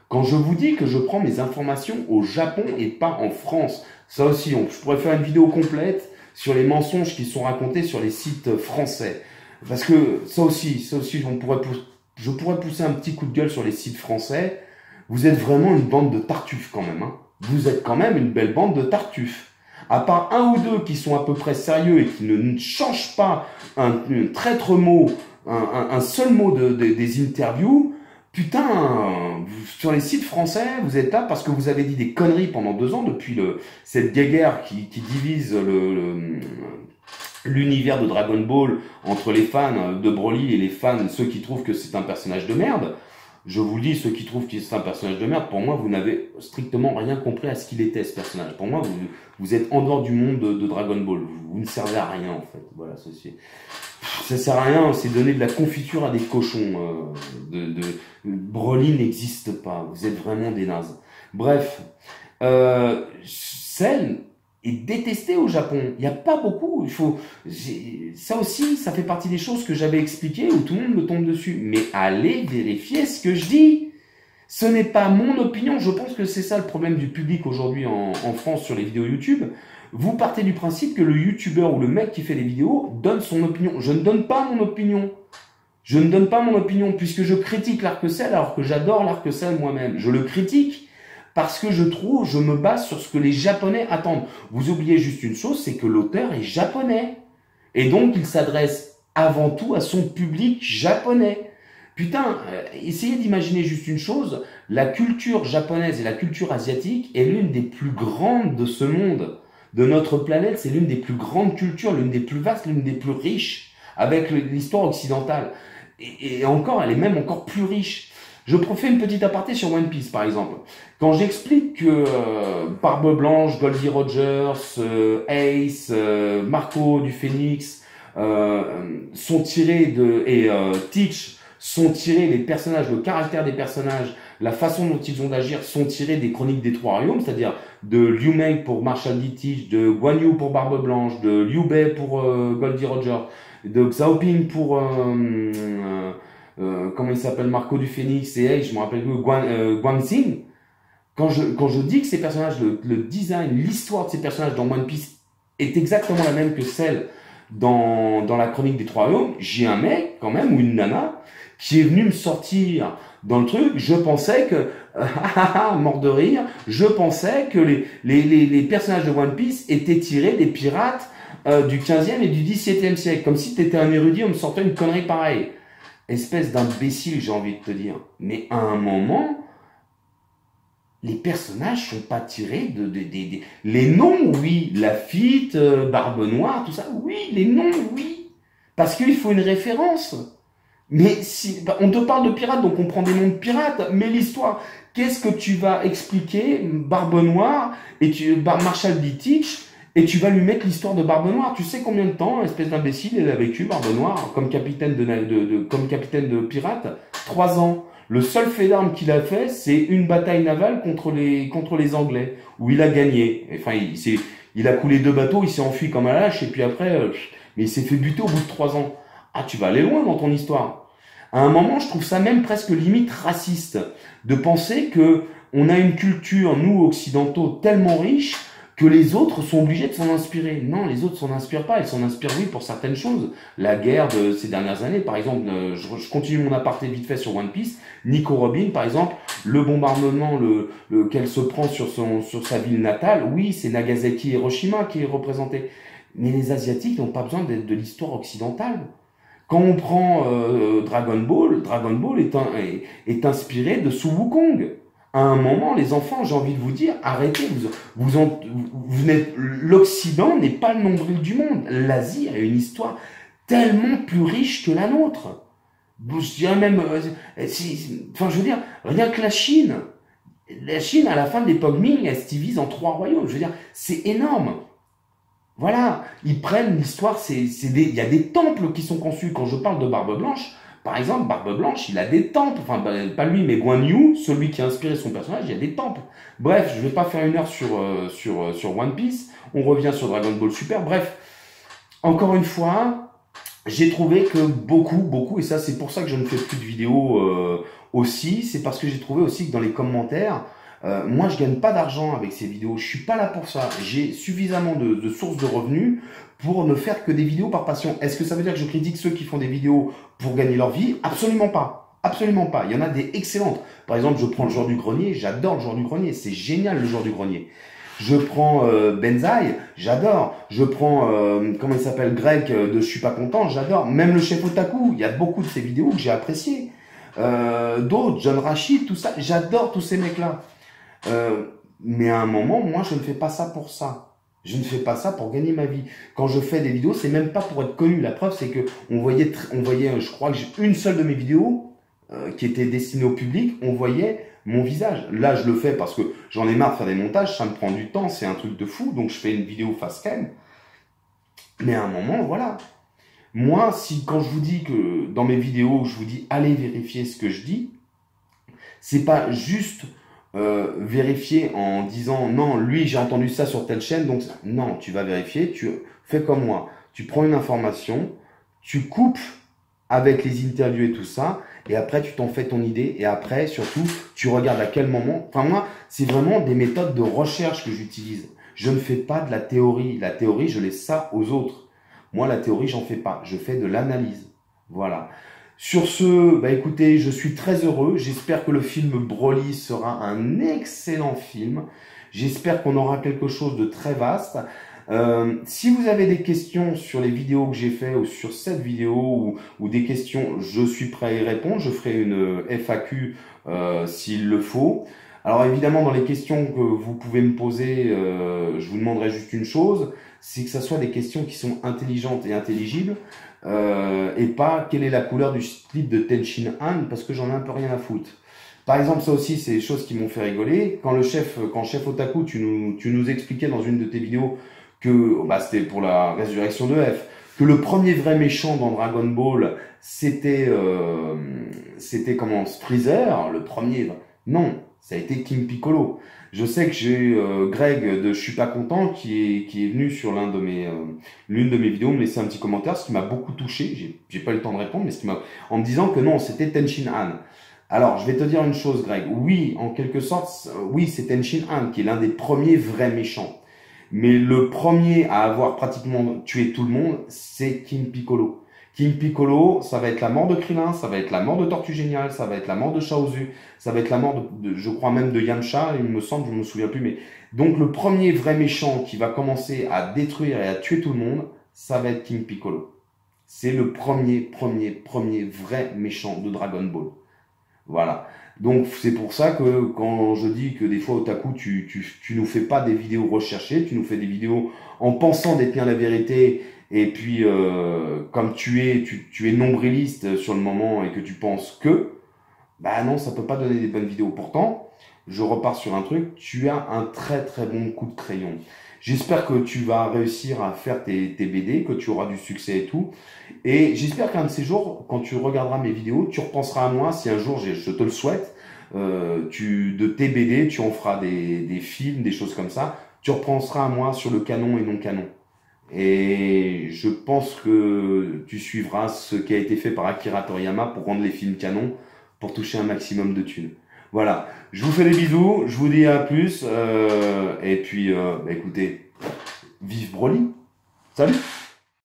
Speaker 1: Quand je vous dis que je prends mes informations au Japon et pas en France, ça aussi, je pourrais faire une vidéo complète sur les mensonges qui sont racontés sur les sites français. Parce que ça aussi, je pourrais pousser un petit coup de gueule sur les sites français. Vous êtes vraiment une bande de tartuffes quand même. Hein. Vous êtes quand même une belle bande de tartuffes. À part un ou deux qui sont à peu près sérieux et qui ne changent pas un traître mot, un seul mot des interviews, putain, sur les sites français, vous êtes là parce que vous avez dit des conneries pendant 2 ans depuis cette guéguerre qui divise l'univers de Dragon Ball entre les fans de Broly et les fans, ceux qui trouvent que c'est un personnage de merde. Je vous le dis, ceux qui trouvent que c'est un personnage de merde, pour moi, vous n'avez strictement rien compris à ce qu'il était, ce personnage. Pour moi, vous êtes en dehors du monde de Dragon Ball. Vous ne servez à rien, en fait. Voilà, ça sert à rien, c'est donner de la confiture à des cochons. Broly n'existe pas. Vous êtes vraiment des nazes. Bref, Cell est détesté au Japon. Il n'y a pas beaucoup. Ça aussi, ça fait partie des choses que j'avais expliquées où tout le monde me tombe dessus. Mais allez vérifier ce que je dis. Ce n'est pas mon opinion. Je pense que c'est ça le problème du public aujourd'hui en France sur les vidéos YouTube. Vous partez du principe que le youtubeur ou le mec qui fait les vidéos donne son opinion. Je ne donne pas mon opinion. Je ne donne pas mon opinion puisque je critique l'Arc-Cell alors que j'adore l'Arc-Cell moi-même. Je le critique parce que je me base sur ce que les Japonais attendent. Vous oubliez juste une chose, c'est que l'auteur est japonais. Et donc, il s'adresse avant tout à son public japonais. Putain, essayez d'imaginer juste une chose. La culture japonaise et la culture asiatique est l'une des plus grandes de ce monde. De notre planète, c'est l'une des plus grandes cultures, l'une des plus vastes, l'une des plus riches, avec l'histoire occidentale. Et encore, elle est même encore plus riche. Je fais une petite aparté sur One Piece, par exemple. Quand j'explique que Barbe Blanche, Goldie Rogers, Ace, Marco du Phénix sont tirés Teach sont tirés, les personnages, le caractère des personnages, la façon dont ils ont d'agir sont tirés des Chroniques des Trois Royaumes, c'est-à-dire de Liu Mei pour Marshall D. Teach, de Guan Yu pour Barbe Blanche, de Liu Bei pour Goldie Roger, de Xiaoping pour comment il s'appelle, Marco du Phénix et je me rappelle plus, Guan Xing. Quand je dis que ces personnages, le design, l'histoire de ces personnages dans One Piece est exactement la même que celle dans la Chronique des Trois Royaumes, j'ai un mec quand même ou une nana qui est venu me sortir dans le truc. Je pensais que mort de rire, je pensais que les personnages de One Piece étaient tirés des pirates du 15e et du 17e siècle, comme si tu étais un érudit, on me sortait une connerie pareille. Espèce d'imbécile, j'ai envie de te dire. Mais à un moment, les personnages sont pas tirés les noms, oui, Lafitte, Barbe Noire, tout ça, oui, les noms, oui, parce qu'il faut une référence. Mais si, on te parle de pirates, donc on prend des noms de pirates, mais l'histoire, qu'est-ce que tu vas expliquer, Barbe Noire, Marshall B. Teach, et tu vas lui mettre l'histoire de Barbe Noire. Tu sais combien de temps, espèce d'imbécile, elle a vécu, Barbe Noire, comme capitaine comme capitaine de pirate? 3 ans. Le seul fait d'armes qu'il a fait, c'est une bataille navale contre les Anglais, où il a gagné. Enfin, il a coulé 2 bateaux, il s'est enfui comme un lâche, et puis après, mais il s'est fait buter au bout de 3 ans. Ah, tu vas aller loin dans ton histoire. À un moment, je trouve ça même presque limite raciste de penser que on a une culture, nous occidentaux, tellement riche que les autres sont obligés de s'en inspirer. Non, les autres s'en inspirent pas. Ils s'en inspirent, oui, pour certaines choses. La guerre de ces dernières années, par exemple, je continue mon aparté vite fait sur One Piece. Nico Robin, par exemple, le bombardement qu'elle se prend sur sa ville natale, oui, c'est Nagasaki et Hiroshima qui est représenté. Mais les Asiatiques n'ont pas besoin de l'histoire occidentale. Quand on prend Dragon Ball est inspiré de Sun Wukong. À un moment, les enfants, j'ai envie de vous dire, arrêtez, l'Occident n'est pas le nombril du monde. L'Asie a une histoire tellement plus riche que la nôtre. Je dirais même, enfin, je veux dire, rien que la Chine, à la fin de l'époque Ming, elle se divise en 3 royaumes. Je veux dire, c'est énorme. Voilà, ils prennent l'histoire, il y a des temples qui sont conçus. Quand je parle de Barbe Blanche, par exemple, Barbe Blanche, il a des temples. Enfin, pas lui, mais Guan Yu, celui qui a inspiré son personnage, il y a des temples. Bref, je vais pas faire 1 heure sur One Piece. On revient sur Dragon Ball Super. Bref, encore une fois, j'ai trouvé que beaucoup, et ça c'est pour ça que je ne fais plus de vidéos aussi, c'est parce que j'ai trouvé aussi que dans les commentaires, moi je gagne pas d'argent avec ces vidéos, je suis pas là pour ça, j'ai suffisamment de sources de revenus pour ne faire que des vidéos par passion. Est-ce que ça veut dire que je critique ceux qui font des vidéos pour gagner leur vie? Absolument pas. Absolument pas. Il y en a des excellentes. Par exemple, je prends le joueur du grenier, j'adore le joueur du grenier, c'est génial le joueur du grenier. Je prends Benzaï, j'adore. Je prends, comment il s'appelle, Greg de Je suis pas content, j'adore. Même le chef Otaku, il y a beaucoup de ces vidéos que j'ai appréciées. D'autres, John Rachid, tout ça, j'adore tous ces mecs-là. Mais à un moment, moi, je ne fais pas ça pour ça. Je ne fais pas ça pour gagner ma vie. Quand je fais des vidéos, c'est même pas pour être connu. La preuve, c'est que on voyait, je crois que j'ai une seule de mes vidéos qui était destinée au public, on voyait mon visage. Là, je le fais parce que j'en ai marre de faire des montages, ça me prend du temps, c'est un truc de fou, donc je fais une vidéo face cam. Mais à un moment, voilà. Moi, quand je vous dis que dans mes vidéos, je vous dis allez vérifier ce que je dis, c'est pas juste vérifier en disant non, lui j'ai entendu ça sur telle chaîne, donc non, tu vas vérifier, tu fais comme moi, tu prends une information, tu coupes avec les interviews et tout ça, et après tu t'en fais ton idée, et après surtout tu regardes à quel moment. Enfin moi, c'est vraiment des méthodes de recherche que j'utilise. Je ne fais pas de la théorie je laisse ça aux autres. Moi la théorie j'en fais pas, je fais de l'analyse. Voilà. Sur ce, bah écoutez, je suis très heureux. J'espère que le film Broly sera un excellent film. J'espère qu'on aura quelque chose de très vaste. Si vous avez des questions sur les vidéos que j'ai fait ou sur cette vidéo ou des questions, je suis prêt à y répondre. Je ferai une FAQ s'il le faut. Alors évidemment, dans les questions que vous pouvez me poser, je vous demanderai juste une chose, c'est que ça soit des questions qui sont intelligentes et intelligibles. Et pas quelle est la couleur du slip de Tenshin Han, parce que j'en ai un peu rien à foutre. Par exemple, ça aussi, c'est des choses qui m'ont fait rigoler. Quand chef Otaku, tu nous expliquais dans une de tes vidéos que, bah, c'était pour la résurrection de F, que le premier vrai méchant dans Dragon Ball, c'était comment, Freezer, le premier. Non, ça a été King Piccolo. Je sais que j'ai Greg de Je suis pas content qui est venu sur l'une de mes vidéos me laisser un petit commentaire, ce qui m'a beaucoup touché. J'ai pas eu le temps de répondre, mais en me disant que non, c'était Tenshin Han. Alors, je vais te dire une chose, Greg. Oui, en quelque sorte, oui, c'est Tenshin Han qui est l'un des premiers vrais méchants. Mais le premier à avoir pratiquement tué tout le monde, c'est King Piccolo. King Piccolo, ça va être la mort de Krillin, ça va être la mort de Tortue Géniale, ça va être la mort de Chaozu, ça va être la mort je crois même de Yamcha, il me semble, je me souviens plus, mais donc le premier vrai méchant qui va commencer à détruire et à tuer tout le monde, ça va être King Piccolo. C'est le premier vrai méchant de Dragon Ball. Voilà. Donc c'est pour ça que quand je dis que des fois Otaku, tu nous fais pas des vidéos recherchées, tu nous fais des vidéos en pensant détenir la vérité, et puis comme tu es nombriliste sur le moment et que tu penses que, bah non, ça peut pas donner des bonnes vidéos. Pourtant, je repars sur un truc, tu as un très très bon coup de crayon. J'espère que tu vas réussir à faire tes BD, que tu auras du succès et tout. Et j'espère qu'un de ces jours, quand tu regarderas mes vidéos, tu repenseras à moi. Si un jour, je te le souhaite, de tes BD, tu en feras des films, des choses comme ça. Tu repenseras à moi sur le canon et non canon. Et je pense que tu suivras ce qui a été fait par Akira Toriyama pour rendre les films canons, pour toucher un maximum de thunes. Voilà, je vous fais des bisous, je vous dis à plus, et puis, écoutez, vive Broly, salut!